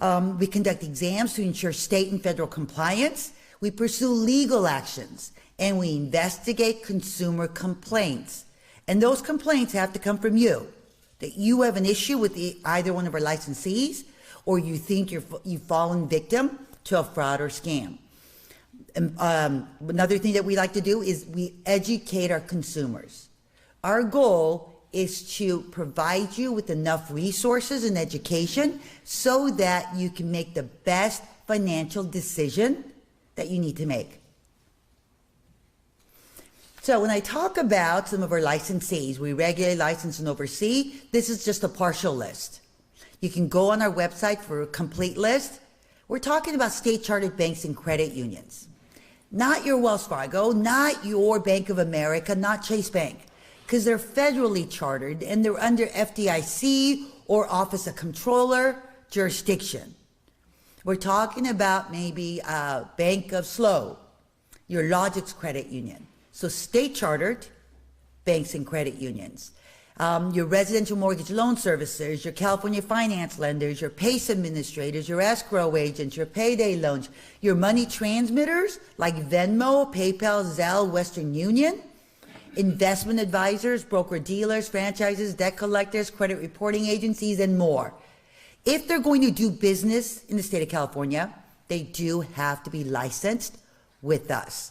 We conduct exams to ensure state and federal compliance. We pursue legal actions, and we investigate consumer complaints. And those complaints have to come from you, that you have an issue with either one of our licensees, or you think you've fallen victim to a fraud or scam. Another thing that we like to do is we educate our consumers. Our goal is to provide you with enough resources and education so that you can make the best financial decision that you need to make. So when I talk about some of our licensees, we regulate, license, and oversee, this is just a partial list. You can go on our website for a complete list. We're talking about state-chartered banks and credit unions. Not your Wells Fargo, not your Bank of America, not Chase Bank, because they're federally chartered and they're under FDIC or Office of Comptroller jurisdiction. We're talking about maybe Bank of Slow, your Logix Credit Union. So state-chartered banks and credit unions. Your residential mortgage loan servicers, your California finance lenders, your PACE administrators, your escrow agents, your payday loans, your money transmitters like Venmo, PayPal, Zelle, Western Union, investment advisors, broker-dealers, franchises, debt collectors, credit reporting agencies, and more. If they're going to do business in the state of California, they do have to be licensed with us.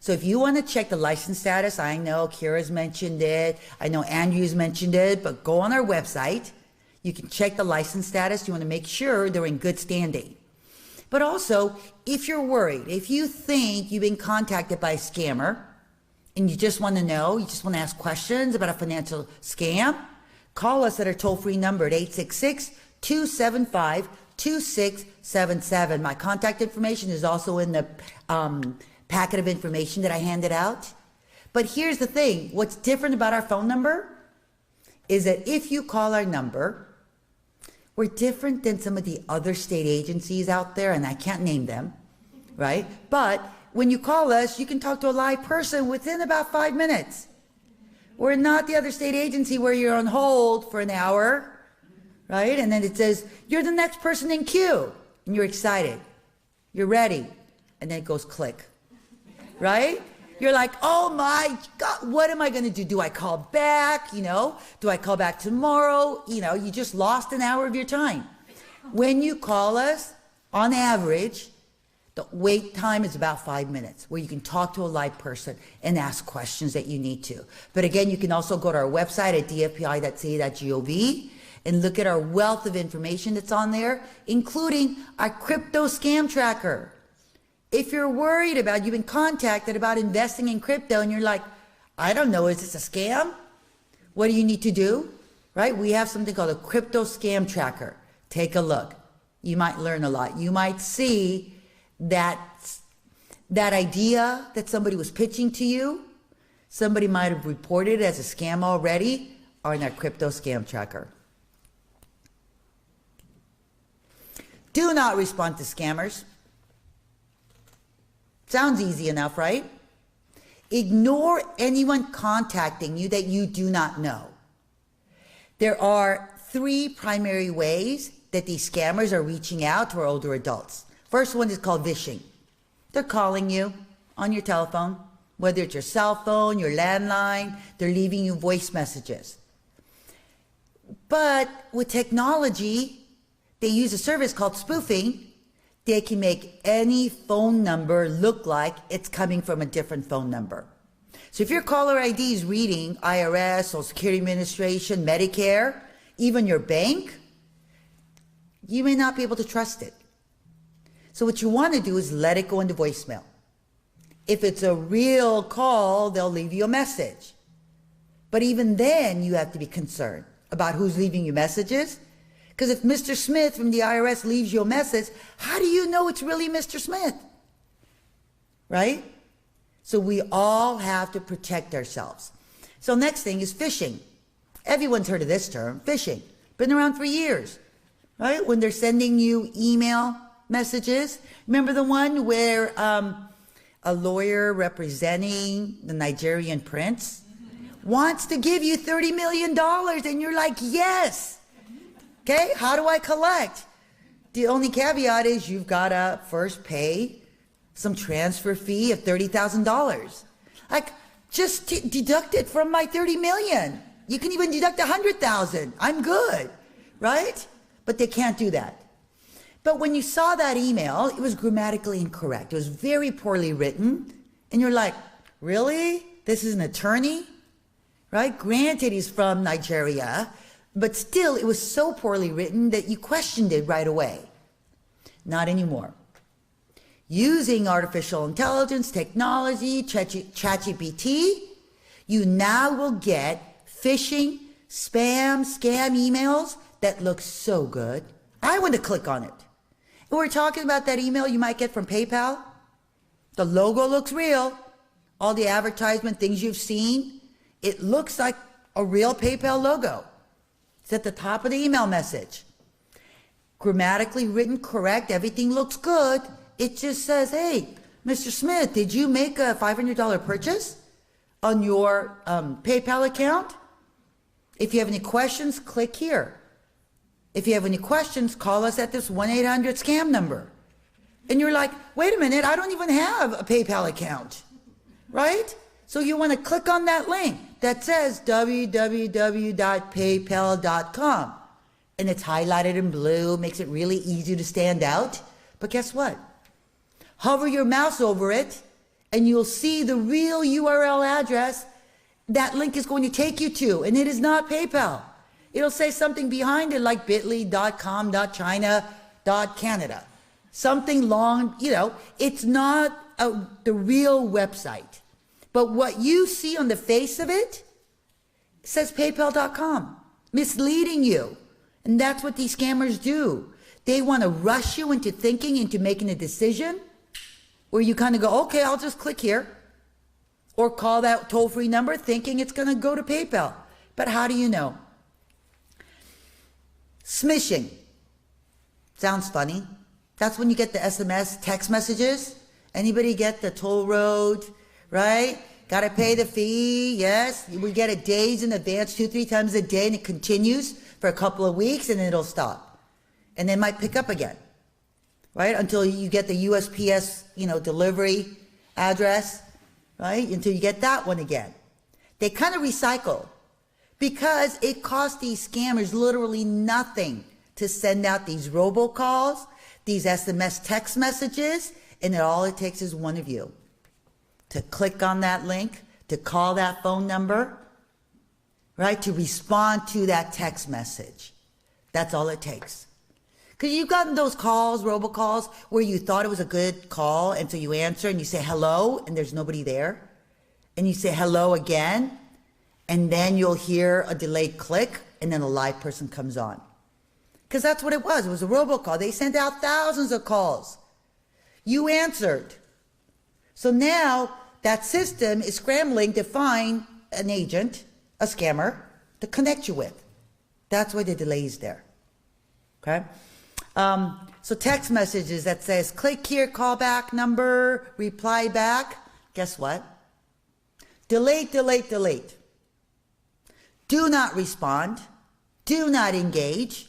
So if you want to check the license status, I know Kira's mentioned it, I know Andrew's mentioned it, but go on our website. You can check the license status. You want to make sure they're in good standing. But also, if you're worried, if you think you've been contacted by a scammer and you just want to know, you just want to ask questions about a financial scam, call us at our toll-free number at 866-275-2677. My contact information is also in the packet of information that I handed out. But here's the thing, what's different about our phone number is that if you call our number, we're different than some of the other state agencies out there, and I can't name them, right? But when you call us, you can talk to a live person within about 5 minutes. We're not the other state agency where you're on hold for an hour, right? And then it says, you're the next person in queue, and you're excited, you're ready, and then it goes click. Right? You're like, oh my God, what am I going to do? Do I call back? Do I call back tomorrow? You just lost an hour of your time. When you call us, on average, the wait time is about 5 minutes where you can talk to a live person and ask questions that you need to. But again, you can also go to our website at dfpi.ca.gov and look at our wealth of information that's on there, including our crypto scam tracker. If you're worried about, you've been contacted about investing in crypto and you're like, I don't know, is this a scam? What do you need to do? Right? We have something called a crypto scam tracker. Take a look. You might learn a lot. You might see that idea that somebody was pitching to you, somebody might have reported it as a scam already on our crypto scam tracker. Do not respond to scammers. Sounds easy enough, right? Ignore anyone contacting you that you do not know. There are 3 primary ways that these scammers are reaching out to our older adults. First one is called vishing. They're calling you on your telephone, whether it's your cell phone, your landline, they're leaving you voice messages. But with technology, they use a service called spoofing. They can make any phone number look like it's coming from a different phone number. So if your caller ID is reading IRS, Social Security Administration, Medicare, even your bank, you may not be able to trust it. So what you want to do is let it go into voicemail. If it's a real call, they'll leave you a message. But even then, you have to be concerned about who's leaving you messages. Because if Mr. Smith from the IRS leaves you a message, how do you know it's really Mr. Smith? Right? So we all have to protect ourselves. So next thing is phishing. Everyone's heard of this term, phishing. Been around for years, right? When they're sending you email messages. Remember the one where a lawyer representing the Nigerian prince wants to give you $30 million and you're like, yes. Okay, how do I collect? The only caveat is you've got to first pay some transfer fee of $30,000. Like, just deduct it from my 30 million. You can even deduct 100,000. I'm good, right? But they can't do that. But when you saw that email, it was grammatically incorrect. It was very poorly written. And you're like, really? This is an attorney? Right? Granted, he's from Nigeria, but still, it was so poorly written that you questioned it right away. Not anymore. Using artificial intelligence, technology, ChatGPT, you now will get phishing, spam, scam emails that look so good. I want to click on it. And we're talking about that email you might get from PayPal. The logo looks real. All the advertisement things you've seen, it looks like a real PayPal logo. It's at the top of the email message. Grammatically written correct, everything looks good. It just says, hey, Mr. Smith, did you make a $500 purchase on your PayPal account? If you have any questions, click here. If you have any questions, call us at this 1-800-SCAM number. And you're like, wait a minute, I don't even have a PayPal account, right? So you want to click on that link that says www.paypal.com. And it's highlighted in blue, makes it really easy to stand out. But guess what? Hover your mouse over it, and you'll see the real URL address that link is going to take you to. And it is not PayPal. It'll say something behind it like bit.ly.com.china.canada. Something long, it's not the real website. But what you see on the face of it says paypal.com, misleading you. And that's what these scammers do. They want to rush you into thinking, into making a decision where you kind of go, okay, I'll just click here. Or call that toll-free number thinking it's going to go to PayPal. But how do you know? Smishing. Sounds funny. That's when you get the SMS text messages. Anybody get the toll road, right? Got to pay the fee, yes. We get it days in advance, 2-3 times a day, and it continues for a couple of weeks, and then it'll stop. And then might pick up again, right? Until you get the USPS, delivery address, right? Until you get that one again. They kind of recycle because it costs these scammers literally nothing to send out these robocalls, these SMS text messages, and all it takes is one of you to click on that link, to call that phone number, right? To respond to that text message. That's all it takes. Because you've gotten those calls, robocalls, where you thought it was a good call, and so you answer and you say hello, and there's nobody there. And you say hello again, and then you'll hear a delayed click, and then a live person comes on. Because that's what it was. It was a robocall. They sent out thousands of calls. You answered. So now that system is scrambling to find an agent, a scammer, to connect you with. That's why the delay is there. Okay? So text messages that says, click here, call back number, reply back. Guess what? Delete, delete, delete. Do not respond. Do not engage.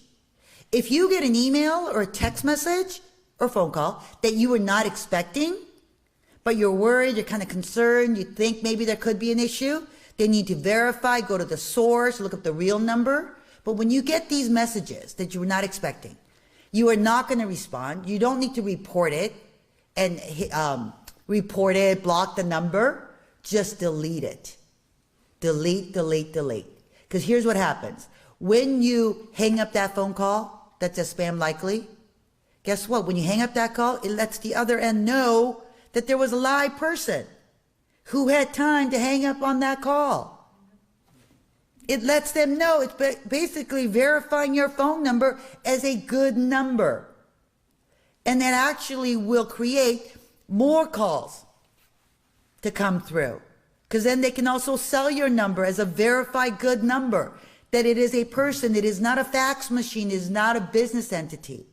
If you get an email or a text message or phone call that you were not expecting, but you're worried, you're kind of concerned, you think maybe there could be an issue, they need to verify, go to the source, look up the real number. But when you get these messages that you were not expecting, you are not going to respond. You don't need to report it and block the number. Just delete it. Delete, delete, delete. Because here's what happens. When you hang up that phone call that's a spam likely, guess what? When you hang up that call, it lets the other end know that there was a live person who had time to hang up on that call. It lets them know. It's basically verifying your phone number as a good number. And that actually will create more calls to come through. Because then they can also sell your number as a verified good number. That it is a person, it is not a fax machine, it is not a business entity.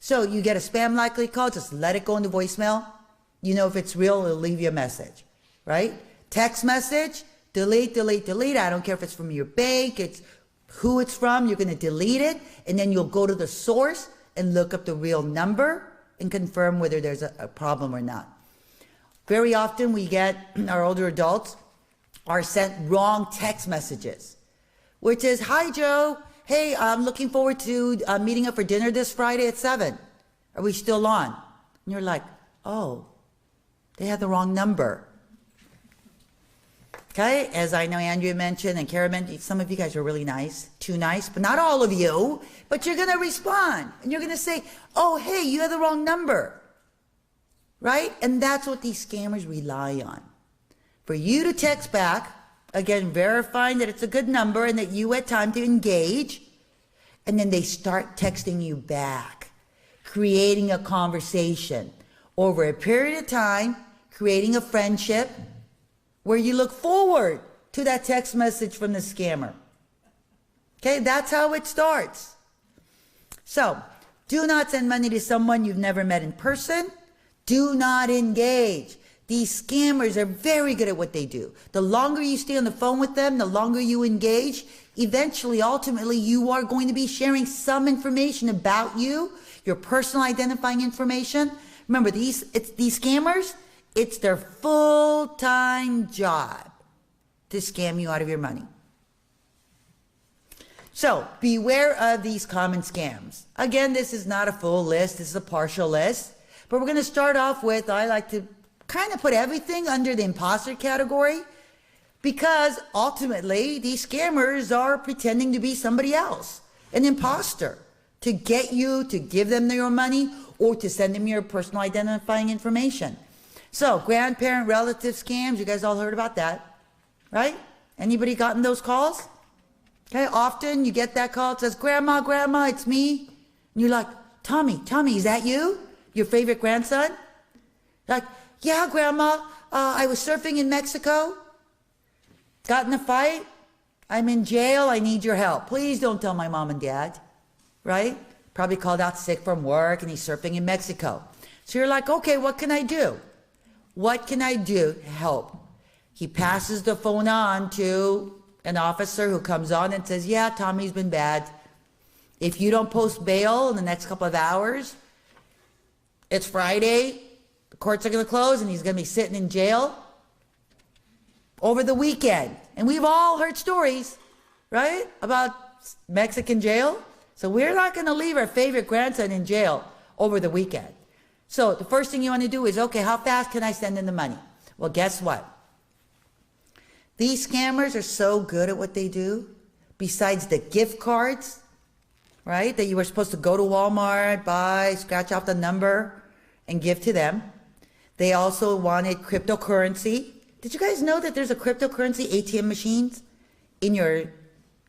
So you get a spam likely call, just let it go into voicemail. You know if it's real, it'll leave you a message, right? Text message, delete, delete, delete. I don't care if it's from your bank, it's who it's from, you're going to delete it, and then you'll go to the source and look up the real number and confirm whether there's a problem or not. Very often we get, our older adults are sent wrong text messages, which is, hi Joe, hey, I'm looking forward to meeting up for dinner this Friday at 7. Are we still on? And you're like, oh, they had the wrong number. Okay, as I know Andrea mentioned and Kara mentioned, some of you guys are really nice, too nice, but not all of you, but you're going to respond and you're going to say, oh, hey, you had the wrong number, right? And that's what these scammers rely on. For you to text back, again, verifying that it's a good number and that you had time to engage, and then they start texting you back, creating a conversation over a period of time, creating a friendship, where you look forward to that text message from the scammer. Okay, that's how it starts. So, do not send money to someone you've never met in person. Do not engage. These scammers are very good at what they do. The longer you stay on the phone with them, the longer you engage, eventually, ultimately, you are going to be sharing some information about you, your personal identifying information. Remember, these scammers, it's their full-time job to scam you out of your money. So beware of these common scams. Again, this is not a full list. This is a partial list. But we're going to start off with, I like to kind of put everything under the imposter category, because ultimately these scammers are pretending to be somebody else, an imposter, to get you to give them your money or to send them your personal identifying information. So, grandparent, relative scams, you guys all heard about that, right? Anybody gotten those calls? Okay, often you get that call, it says, Grandma, Grandma, it's me. And you're like, Tommy, is that you? Your favorite grandson? Like, yeah, Grandma, I was surfing in Mexico, got in a fight, I'm in jail, I need your help. Please don't tell my mom and dad, right? Probably called out sick from work and he's surfing in Mexico. So you're like, okay, what can I do? What can I do to help? He passes the phone on to an officer who comes on and says, yeah, Tommy's been bad. If you don't post bail in the next couple of hours, it's Friday, the courts are going to close and he's going to be sitting in jail over the weekend. And we've all heard stories, right, about Mexican jail. So we're not going to leave our favorite grandson in jail over the weekend. So the first thing you want to do is, okay, how fast can I send in the money? Well, guess what? These scammers are so good at what they do. Besides the gift cards, right, that you were supposed to go to Walmart, buy, scratch off the number, and give to them. They also wanted cryptocurrency. Did you guys know that there's a cryptocurrency ATM machines in your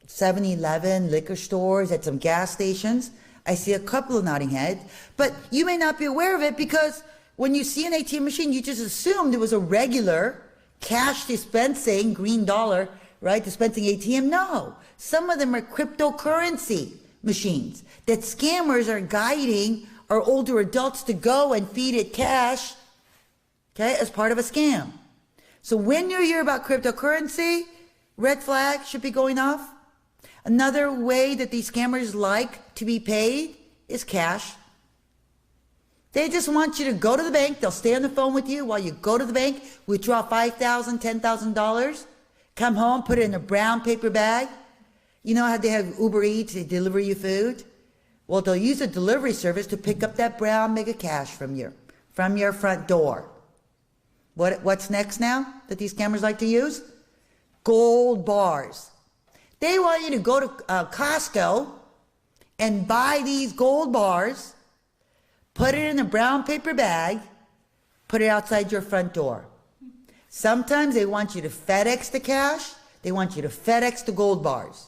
7-Eleven, liquor stores, at some gas stations? I see a couple of nodding heads, but you may not be aware of it because when you see an ATM machine, you just assumed it was a regular cash dispensing, green dollar, right, dispensing ATM. No, some of them are cryptocurrency machines that scammers are guiding our older adults to go and feed it cash, okay, as part of a scam. So when you hear about cryptocurrency, red flag should be going off. Another way that these scammers like to be paid is cash. They just want you to go to the bank. They'll stay on the phone with you while you go to the bank, withdraw $5,000, $10,000, come home, put it in a brown paper bag. You know how they have Uber Eats, they deliver you food? Well, they'll use a delivery service to pick up that brown mega cash from your front door. What's next now that these scammers like to use? Gold bars. They want you to go to Costco and buy these gold bars, put it in a brown paper bag, put it outside your front door. Sometimes they want you to FedEx the cash. They want you to FedEx the gold bars.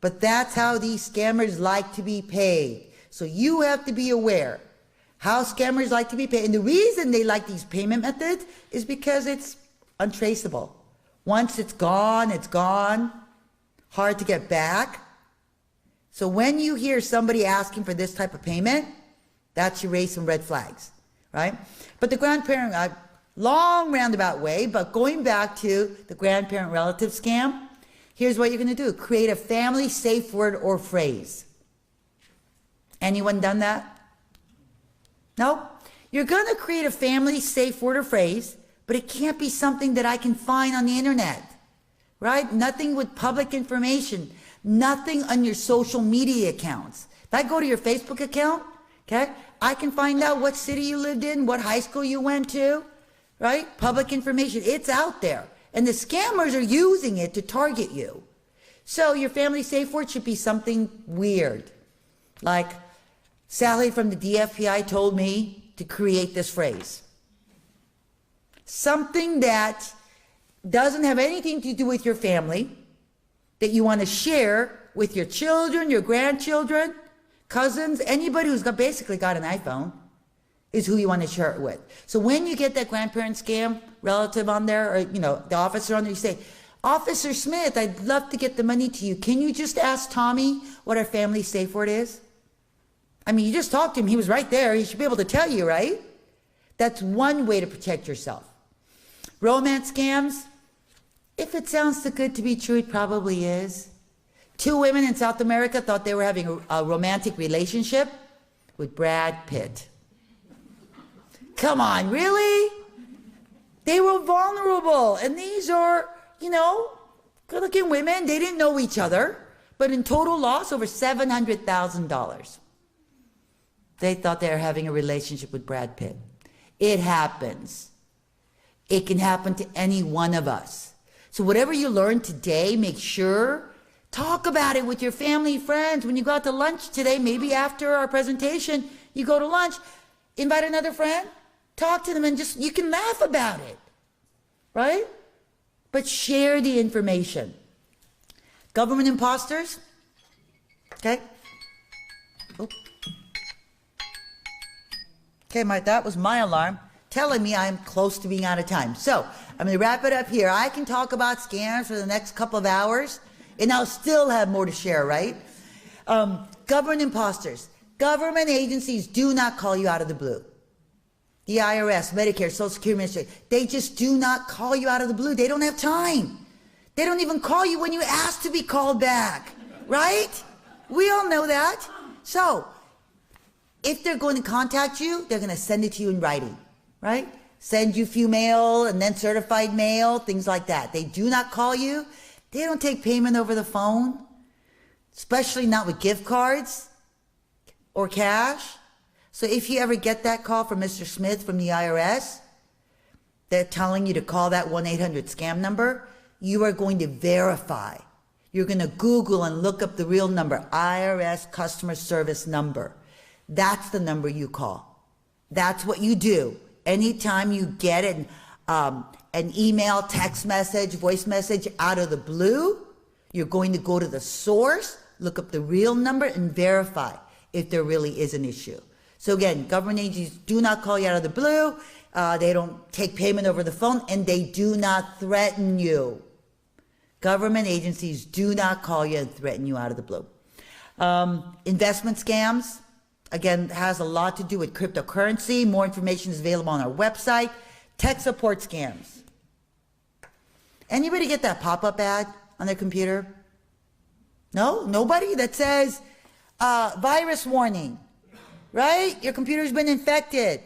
But that's how these scammers like to be paid. So you have to be aware how scammers like to be paid. And the reason they like these payment methods is because it's untraceable. Once it's gone, it's gone. Hard to get back. So when you hear somebody asking for this type of payment, that should raise some red flags, right? But the grandparent, long roundabout way, but going back to the grandparent relative scam, here's what you're going to do. Create a family safe word or phrase. Anyone done that? No? You're going to create a family safe word or phrase, but it can't be something that I can find on the internet, right? Nothing with public information, nothing on your social media accounts. If I go to your Facebook account, okay, I can find out what city you lived in, what high school you went to, right? Public information, it's out there. And the scammers are using it to target you. So your family safe word should be something weird. Like, Sally from the DFPI told me to create this phrase. Something that doesn't have anything to do with your family, that you want to share with your children, your grandchildren, cousins, anybody who's basically got an iPhone is who you want to share it with. So when you get that grandparent scam relative on there, or the officer on there, you say, Officer Smith, I'd love to get the money to you. Can you just ask Tommy what our family safe word is? I mean, you just talked to him. He was right there. He should be able to tell you, right? That's one way to protect yourself. Romance scams, if it sounds too good to be true, it probably is. 2 women in South America thought they were having a romantic relationship with Brad Pitt. Come on, really? They were vulnerable. And these are, good-looking women. They didn't know each other. But in total loss, over $700,000. They thought they were having a relationship with Brad Pitt. It happens. It can happen to any one of us. So whatever you learn today, make sure, talk about it with your family, friends. When you go out to lunch today, maybe after our presentation, you go to lunch, invite another friend, talk to them, and you can laugh about it, right? But share the information. Government imposters, okay? Oh. Okay, that was my alarm telling me I'm close to being out of time. So I'm going to wrap it up here. I can talk about scams for the next couple of hours, and I'll still have more to share, right? Government imposters. Government agencies do not call you out of the blue. The IRS, Medicare, Social Security Administration, they just do not call you out of the blue. They don't have time. They don't even call you when you ask to be called back, right? We all know that. So if they're going to contact you, they're going to send it to you in writing, right? Send you few mail and then certified mail, things like that. They do not call you. They don't take payment over the phone, especially not with gift cards or cash. So if you ever get that call from Mr. Smith from the IRS, they're telling you to call that 1-800-SCAM number, you are going to verify. You're going to Google and look up the real number, IRS customer service number. That's the number you call. That's what you do. Anytime you get an email, text message, voice message out of the blue, you're going to go to the source, look up the real number, and verify if there really is an issue. So again, government agencies do not call you out of the blue. They don't take payment over the phone, and they do not threaten you. Government agencies do not call you and threaten you out of the blue. Investment scams, again, has a lot to do with cryptocurrency. More information is available on our website. Tech support scams. Anybody get that pop-up ad on their computer? No? Nobody? That says, virus warning, right? Your computer's been infected.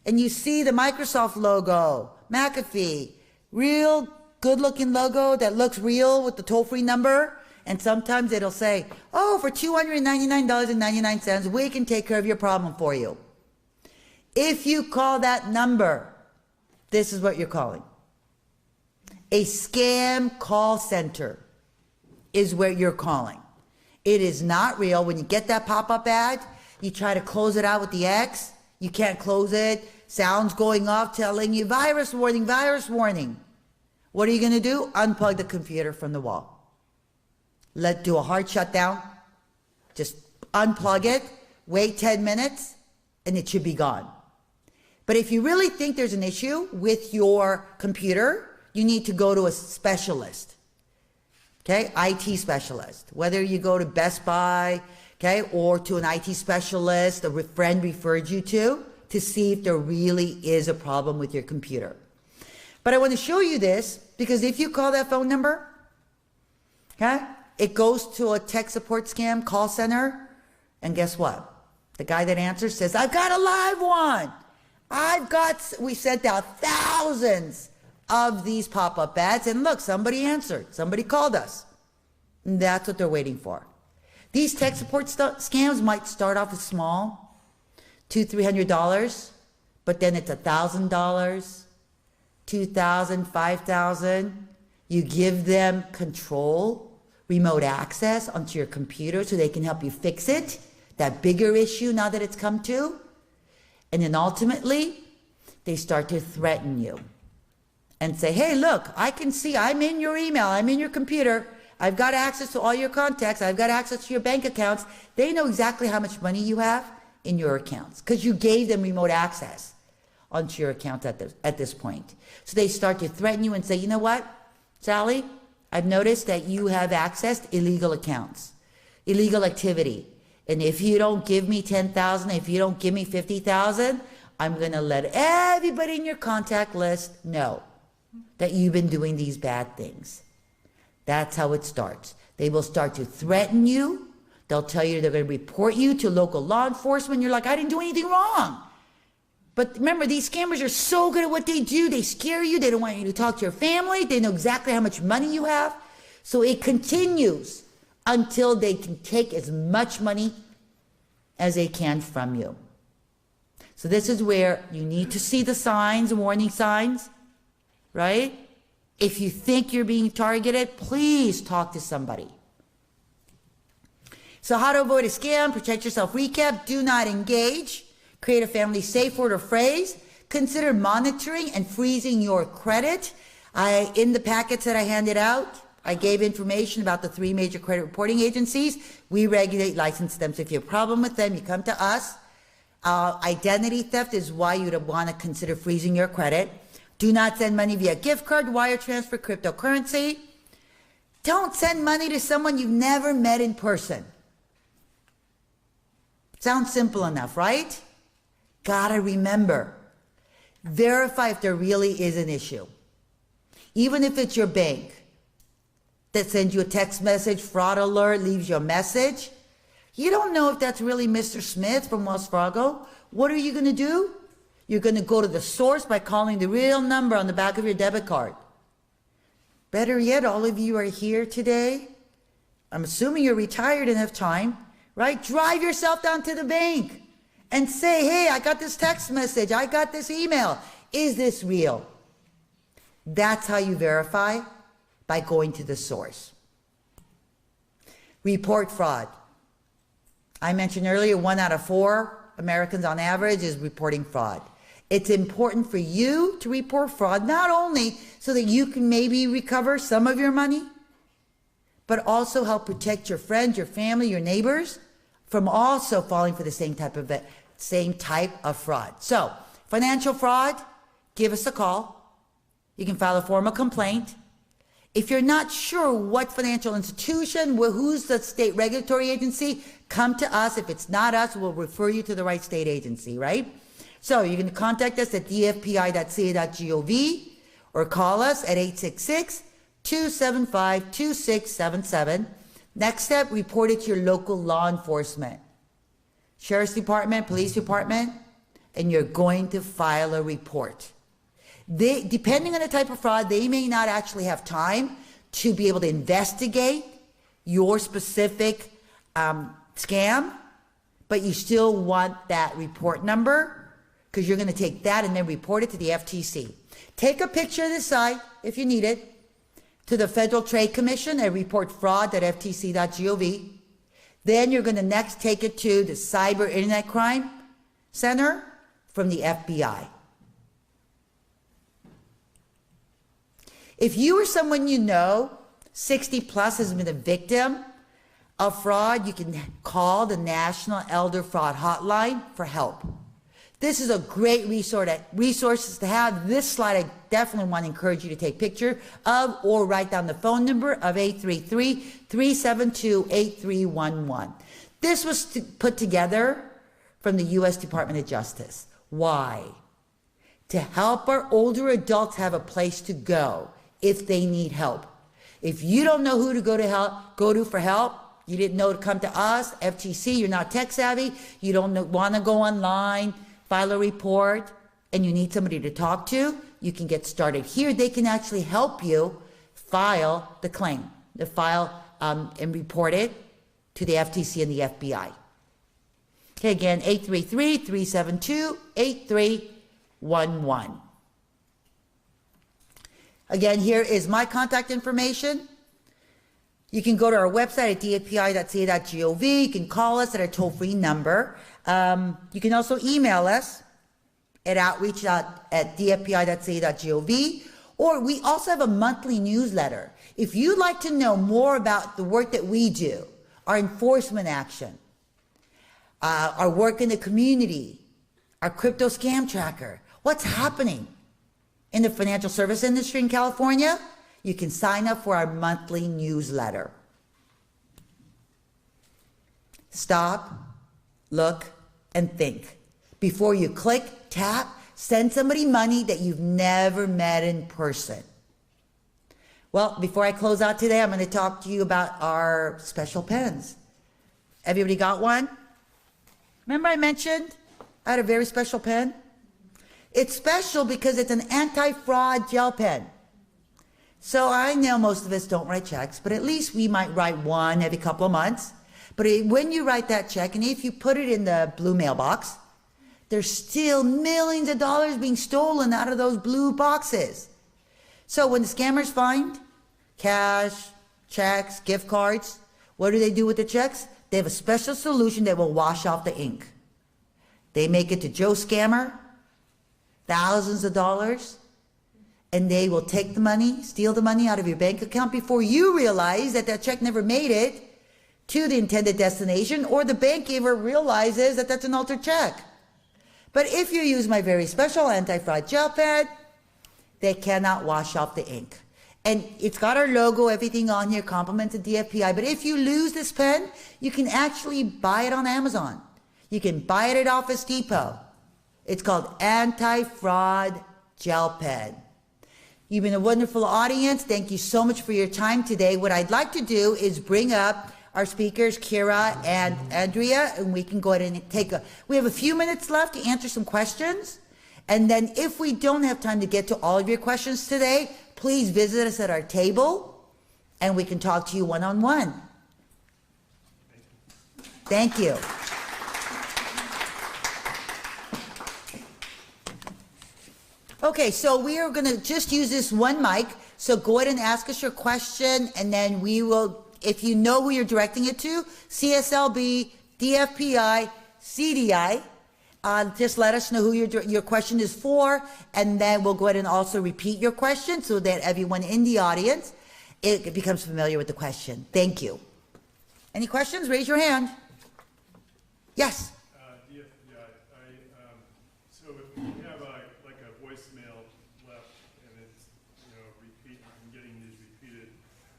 And you see the Microsoft logo, McAfee, real good-looking logo that looks real with the toll-free number. And sometimes it'll say, oh, for $299.99, we can take care of your problem for you. If you call that number, this is what you're calling. A scam call center is where you're calling. It is not real. When you get that pop-up ad, you try to close it out with the X. You can't close it. Sounds going off telling you, virus warning, virus warning. What are you going to do? Unplug the computer from the wall. Do a hard shutdown. Just unplug it. Wait 10 minutes, and it should be gone. But if you really think there's an issue with your computer, you need to go to a specialist. okay, IT specialist. Whether you go to Best Buy, okay, or to an IT specialist a friend referred you to see if there really is a problem with your computer. But I want to show you this because if you call that phone number, okay, it goes to a tech support scam call center, and guess what? The guy that answers says, I've got a live one. We sent out thousands of these pop-up ads, and look, somebody answered. Somebody called us. And that's what they're waiting for. These tech support scams might start off as small, $200, $300, but then it's $1,000, $2,000, $5,000. You give them control, remote access onto your computer so they can help you fix it, that bigger issue now that it's come to. And then ultimately, they start to threaten you and say, hey, look, I can see I'm in your email, I'm in your computer, I've got access to all your contacts, I've got access to your bank accounts. They know exactly how much money you have in your accounts because you gave them remote access onto your account at this point. So they start to threaten you and say, you know what, Sally, I've noticed that you have accessed illegal accounts, illegal activity. And if you don't give me 10,000, if you don't give me 50,000, I'm going to let everybody in your contact list know that you've been doing these bad things. That's how it starts. They will start to threaten you. They'll tell you they're going to report you to local law enforcement. You're like, I didn't do anything wrong. But remember, these scammers are so good at what they do. They scare you. They don't want you to talk to your family. They know exactly how much money you have. So it continues until they can take as much money as they can from you. So this is where you need to see the signs, warning signs, right? If you think you're being targeted, please talk to somebody. So how to avoid a scam, protect yourself, recap, do not engage, create a family safe word or phrase, consider monitoring and freezing your credit. In the packets that I handed out, I gave information about the 3 major credit reporting agencies. We regulate, license them. So if you have a problem with them, you come to us. Identity theft is why you'd want to consider freezing your credit. Do not send money via gift card, wire transfer, cryptocurrency. Don't send money to someone you've never met in person. Sounds simple enough, right? Gotta remember, verify if there really is an issue. Even if it's your bank that sends you a text message, fraud alert, leaves you a message. You don't know if that's really Mr. Smith from Wells Fargo. What are you going to do? You're going to go to the source by calling the real number on the back of your debit card. Better yet, all of you are here today. I'm assuming you're retired and have time, right? Drive yourself down to the bank and say, hey, I got this text message. I got this email. Is this real? That's how you verify, by going to the source. Report fraud. I mentioned earlier, 1 out of 4 Americans on average is reporting fraud. It's important for you to report fraud, not only so that you can maybe recover some of your money, but also help protect your friends, your family, your neighbors from also falling for the same type of fraud. So, financial fraud, give us a call. You can file a formal complaint. If you're not sure what financial institution, who's the state regulatory agency, come to us. If it's not us, we'll refer you to the right state agency, right? So you can contact us at dfpi.ca.gov or call us at 866-275-2677. Next step, report it to your local law enforcement, sheriff's department, police department, and you're going to file a report. Depending on the type of fraud, they may not actually have time to be able to investigate your specific scam, but you still want that report number because you're going to take that and then report it to the FTC. Take a picture of the site, if you need it, to the Federal Trade Commission and report fraud.ftc.gov. Then you're going to next take it to the Cyber Internet Crime Center from the FBI. If you or someone you know, 60 plus, has been a victim of fraud, you can call the National Elder Fraud Hotline for help. This is a great resources to have. This slide, I definitely want to encourage you to take a picture of or write down the phone number of 833-372-8311. This was put together from the U.S. Department of Justice. Why? To help our older adults have a place to go if they need help. If you don't know who to go to for help, you didn't know to come to us, FTC, you're not tech savvy, you don't want to go online, file a report, and you need somebody to talk to, you can get started here. They can actually help you file the claim, and report it to the FTC and the FBI. Okay, again, 833-372-8311. Again, here is my contact information. You can go to our website at dfpi.ca.gov. You can call us at our toll-free number. You can also email us at outreach@dfpi.ca.gov. Or we also have a monthly newsletter. If you'd like to know more about the work that we do, our enforcement action, our work in the community, our crypto scam tracker, what's happening in the financial service industry in California, you can sign up for our monthly newsletter. Stop, look, and think. Before you click, tap, send somebody money that you've never met in person. Well, before I close out today, I'm going to talk to you about our special pens. Everybody got one? Remember I mentioned I had a very special pen? It's special because it's an anti-fraud gel pen. So I know most of us don't write checks, but at least we might write one every couple of months. But when you write that check, and if you put it in the blue mailbox, there's still millions of dollars being stolen out of those blue boxes. So when the scammers find cash, checks, gift cards, what do they do with the checks? They have a special solution that will wash off the ink. They make it to Joe Scammer, thousands of dollars, and they will take the money, steal the money out of your bank account before you realize that that check never made it to the intended destination, or the bank giver realizes that that's an altered check. But if you use my very special anti-fraud gel pen, they cannot wash off the ink. And it's got our logo, everything on here, compliments of DFPI. But if you lose this pen, you can actually buy it on Amazon. You can buy it at Office Depot. It's called Anti-Fraud Gel Pen. You've been a wonderful audience. Thank you so much for your time today. What I'd like to do is bring up our speakers, Kira and Andrea, and we can go ahead and we have a few minutes left to answer some questions. And then if we don't have time to get to all of your questions today, please visit us at our table and we can talk to you one-on-one. Thank you. Okay, so we are going to just use this one mic. So go ahead and ask us your question, and then we will, if you know who you're directing it to, CSLB, DFPI, CDI, just let us know who your question is for, and then we'll go ahead and also repeat your question so that everyone in the audience becomes familiar with the question. Thank you. Any questions? Raise your hand. Yes. So if we have like a voicemail left and it's, I'm getting these repeated,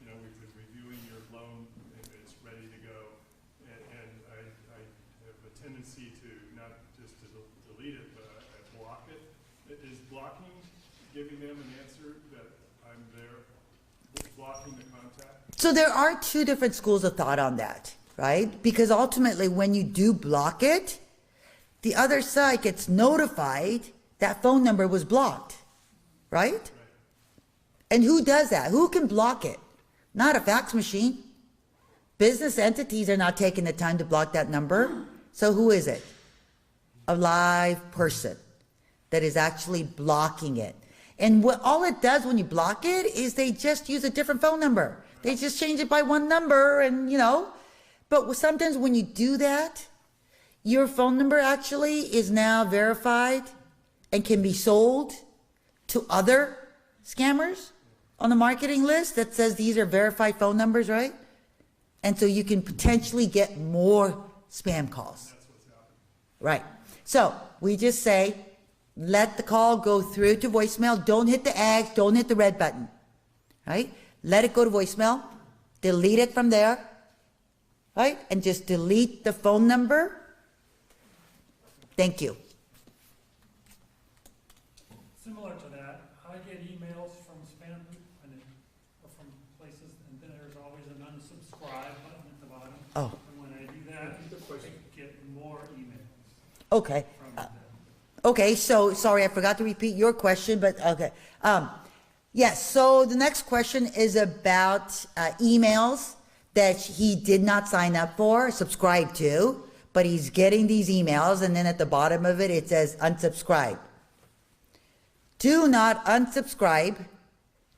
we've been reviewing your loan and it's ready to go. And I have a tendency to not just to delete it, but I block it. Is blocking giving them an answer that I'm there, blocking the contact? So there are two different schools of thought on that, right? Because ultimately when you do block it, the other side gets notified that phone number was blocked, right? And who does that? Who can block it? Not a fax machine. Business entities are not taking the time to block that number. So who is it? A live person that is actually blocking it. And all it does when you block it is they just use a different phone number. They just change it by one number and, But sometimes when you do that, your phone number actually is now verified and can be sold to other scammers on the marketing list that says these are verified phone numbers, right? And so you can potentially get more spam calls. Right. So we just say, let the call go through to voicemail. Don't hit the X, don't hit the red button, right? Let it go to voicemail, delete it from there, right? And just delete the phone number. Thank you. Similar to that, I get emails from spam or from places, and then there's always an unsubscribe button at the bottom. Oh, And when I do that, I get more emails okay. from them. Okay, so, sorry, I forgot to repeat your question, but, okay. Yes, so the next question is about emails that he did not sign up for, subscribe to, but he's getting these emails, and then at the bottom of it, it says unsubscribe. Do not unsubscribe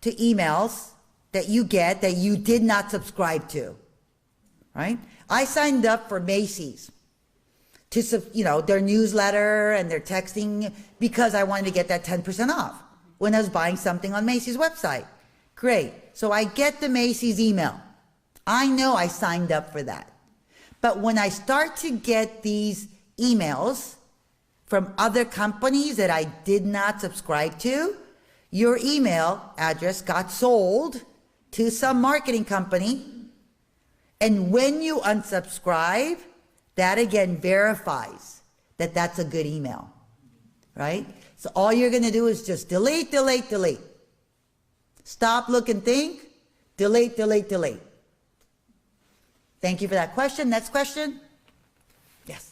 to emails that you get that you did not subscribe to, right? I signed up for Macy's to, their newsletter and their texting because I wanted to get that 10% off when I was buying something on Macy's website. Great. So I get the Macy's email. I know I signed up for that. But when I start to get these emails from other companies that I did not subscribe to, your email address got sold to some marketing company. And when you unsubscribe, that again verifies that that's a good email, right? So all you're going to do is just delete, delete, delete. Stop, look, and think. Delete, delete, delete. Thank you for that question. Next question. Yes.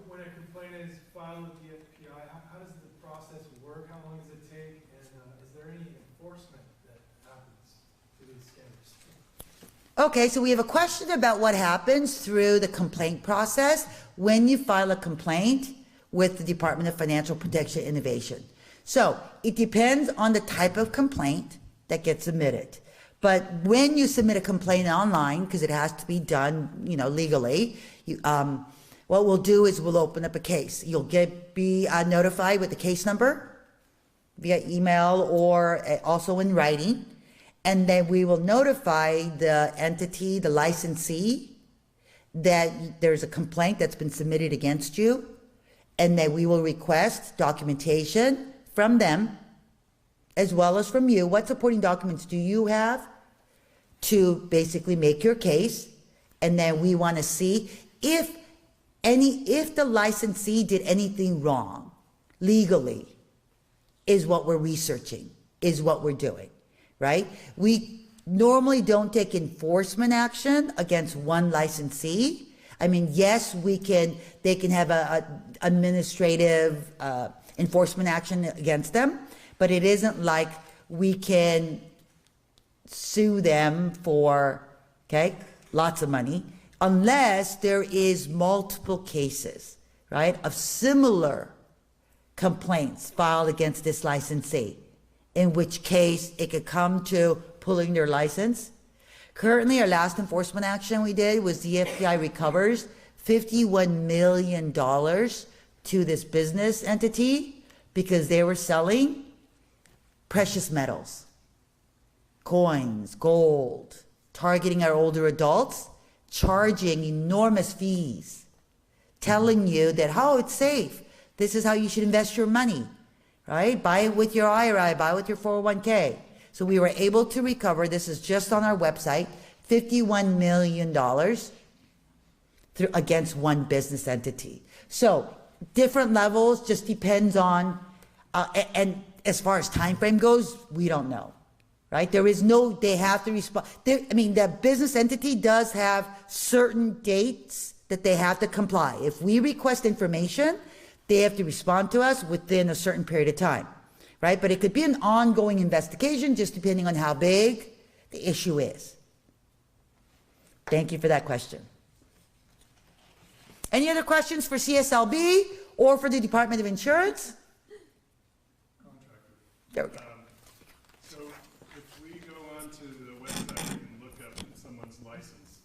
When a complaint is filed with the FBI, how does the process work? How long does it take? And is there any enforcement that happens to these scammers? Okay, so we have a question about what happens through the complaint process when you file a complaint with the Department of Financial Protection Innovation. So it depends on the type of complaint that gets submitted. But when you submit a complaint online, because it has to be done, legally, what we'll do is we'll open up a case. You'll be notified with the case number via email or also in writing. And then we will notify the entity, the licensee, that there's a complaint that's been submitted against you, and that we will request documentation from them as well as from you. What supporting documents do you have to basically make your case? And then we want to see if the licensee did anything wrong legally, is what we're researching, is what we're doing, right? We normally don't take enforcement action against one licensee. I mean, yes, they can have a administrative enforcement action against them, but it isn't like we can sue them for, lots of money, unless there is multiple cases, right, of similar complaints filed against this licensee, in which case it could come to pulling their license. Currently, our last enforcement action we did was the FBI recovers $51 million to this business entity because they were selling precious metals, coins, gold, targeting our older adults, charging enormous fees, telling you that, it's safe. This is how you should invest your money, right? Buy it with your IRA, buy it with your 401k. So we were able to recover, this is just on our website, $51 million against one business entity. So different levels, just depends on, and as far as time frame goes, we don't know, right? They have to respond. The business entity does have certain dates that they have to comply. If we request information, they have to respond to us within a certain period of time, right? But it could be an ongoing investigation, just depending on how big the issue is. Thank you for that question. Any other questions for CSLB or for the Department of Insurance? There we go. So if we go onto the website and look up someone's license,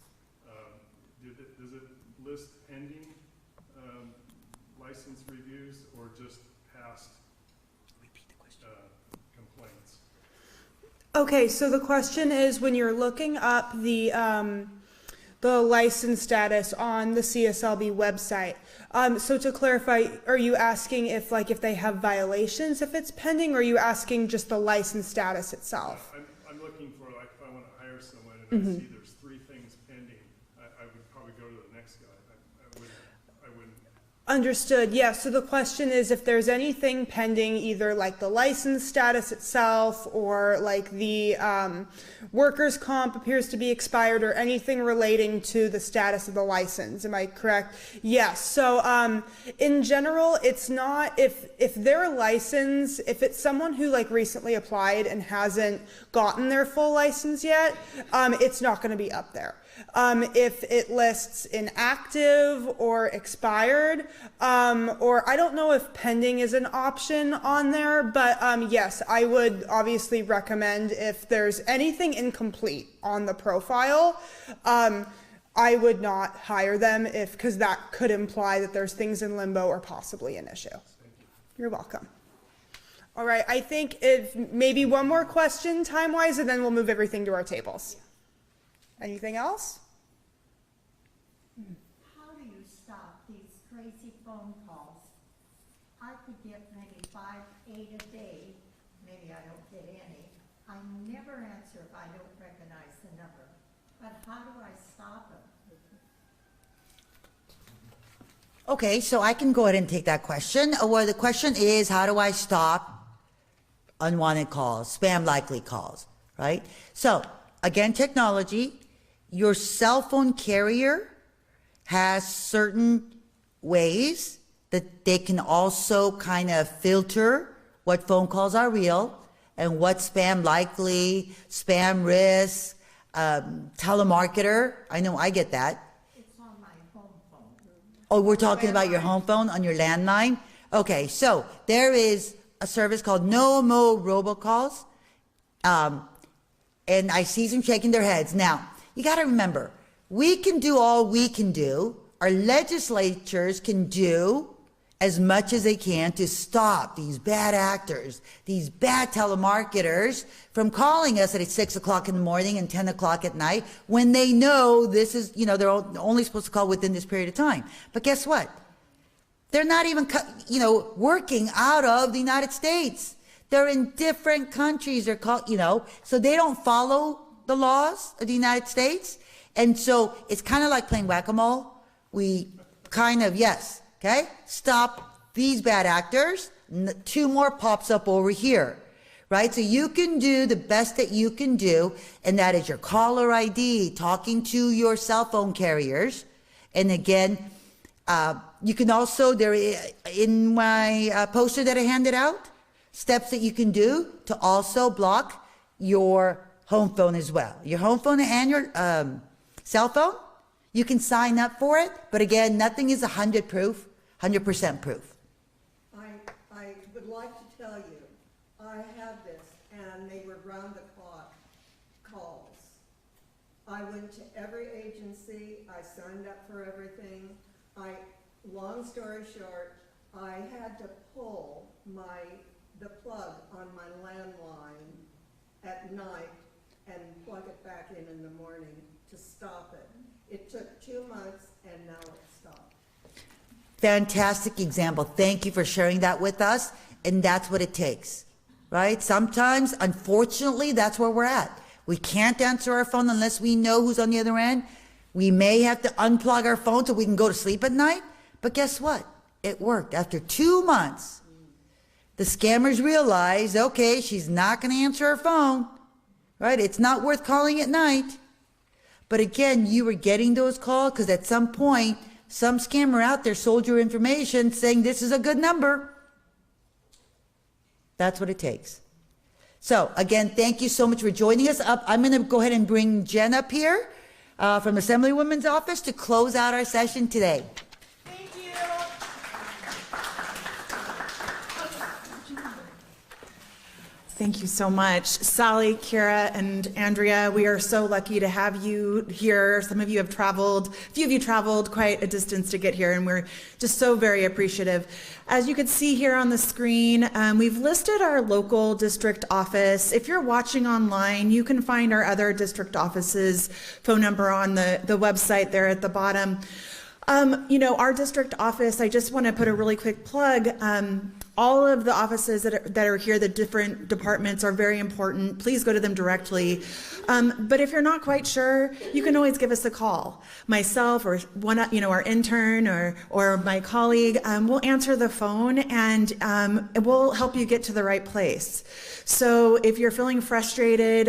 does it list pending license reviews or just past complaints? Okay, so the question is when you're looking up the the license status on the CSLB website. So to clarify, are you asking if they have violations, if it's pending, or are you asking just the license status itself? I'm looking for, like, if I want to hire someone and I see there's 3 things pending, I would probably go to the next guy. I wouldn't. Understood. Yeah. So the question is if there's anything pending, either like the license status itself or like the workers' comp appears to be expired or anything relating to the status of the license. Am I correct? Yes. So in general, it's not if their license, if it's someone who like recently applied and hasn't gotten their full license yet, it's not going to be up there. If it lists inactive or expired, or I don't know if pending is an option on there, but yes, I would obviously recommend if there's anything incomplete on the profile, I would not hire them because that could imply that there's things in limbo or possibly an issue. You're welcome. All right, I think if maybe one more question time-wise, and then we'll move everything to our tables. Anything else? How do you stop these crazy phone calls? I could get maybe 5, 8 a day. Maybe I don't get any. I never answer if I don't recognize the number. But how do I stop them? Okay, so I can go ahead and take that question. Well, the question is, how do I stop unwanted calls, spam likely calls, right? So, again, technology. Your cell phone carrier has certain ways that they can also kind of filter what phone calls are real and what spam likely, spam risk, telemarketer. I know I get that. It's on my home phone. Oh, we're talking about your home phone on your landline? Okay, so there is a service called No Mo Robocalls. And I see them shaking their heads. Now, you got to remember, we can do all we can do. Our legislatures can do as much as they can to stop these bad actors, these bad telemarketers from calling us at 6 o'clock in the morning and 10 o'clock at night when they know this is, they're only supposed to call within this period of time. But guess what? They're not even, working out of the United States. They're in different countries. They're called, so they don't follow the laws of the United States. And so it's kind of like playing whack-a-mole. We kind of, stop these bad actors. 2 more pops up over here, right? So you can do the best that you can do, and that is your caller ID, talking to your cell phone carriers. And again, you can also, in my poster that I handed out, steps that you can do to also block your home phone as well. Your home phone and your cell phone, you can sign up for it. But again, nothing is 100% proof. I would like to tell you, I had this, and they were round-the-clock calls. I went to every agency. I signed up for everything. Long story short, I had to pull the plug on my landline at night and plug it back in the morning to stop it. It took 2 months, and now it's stopped. Fantastic example. Thank you for sharing that with us. And that's what it takes, right? Sometimes, unfortunately, that's where we're at. We can't answer our phone unless we know who's on the other end. We may have to unplug our phone so we can go to sleep at night. But guess what? It worked. After 2 months, the scammers realized, okay, she's not going to answer her phone, right? It's not worth calling at night. But again, you were getting those calls because at some point, some scammer out there sold your information saying this is a good number. That's what it takes. So again, thank you so much for joining us. I'm going to go ahead and bring Jen up here from Assemblywoman's office to close out our session today. Thank you. Thank you so much. Sally, Kira, and Andrea, we are so lucky to have you here. Some of you have traveled, a few of you traveled quite a distance to get here, and we're just so very appreciative. As you can see here on the screen, we've listed our local district office. If you're watching online, you can find our other district offices' phone number on the website there at the bottom. Our district office, I just want to put a really quick plug. All of the offices that are here, the different departments are very important. Please go to them directly. But if you're not quite sure, you can always give us a call. Myself or our intern or my colleague will answer the phone, and we'll help you get to the right place. So if you're feeling frustrated,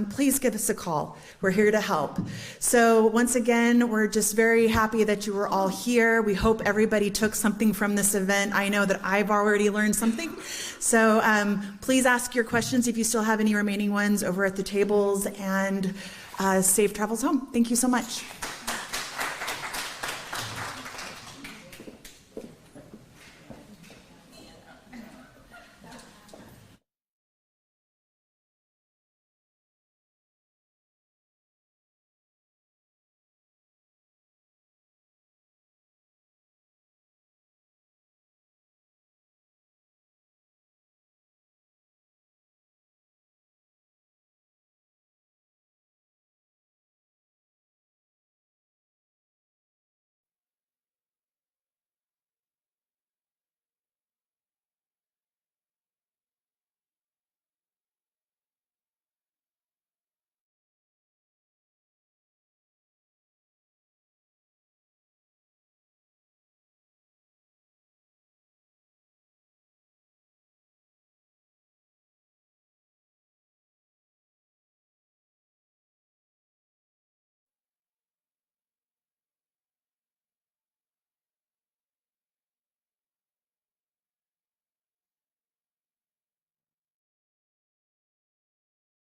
please give us a call. We're here to help. So once again, we're just very happy that you were all here. We hope everybody took something from this event. I know that I've already learned something. So please ask your questions if you still have any remaining ones over at the tables, and safe travels home. Thank you so much.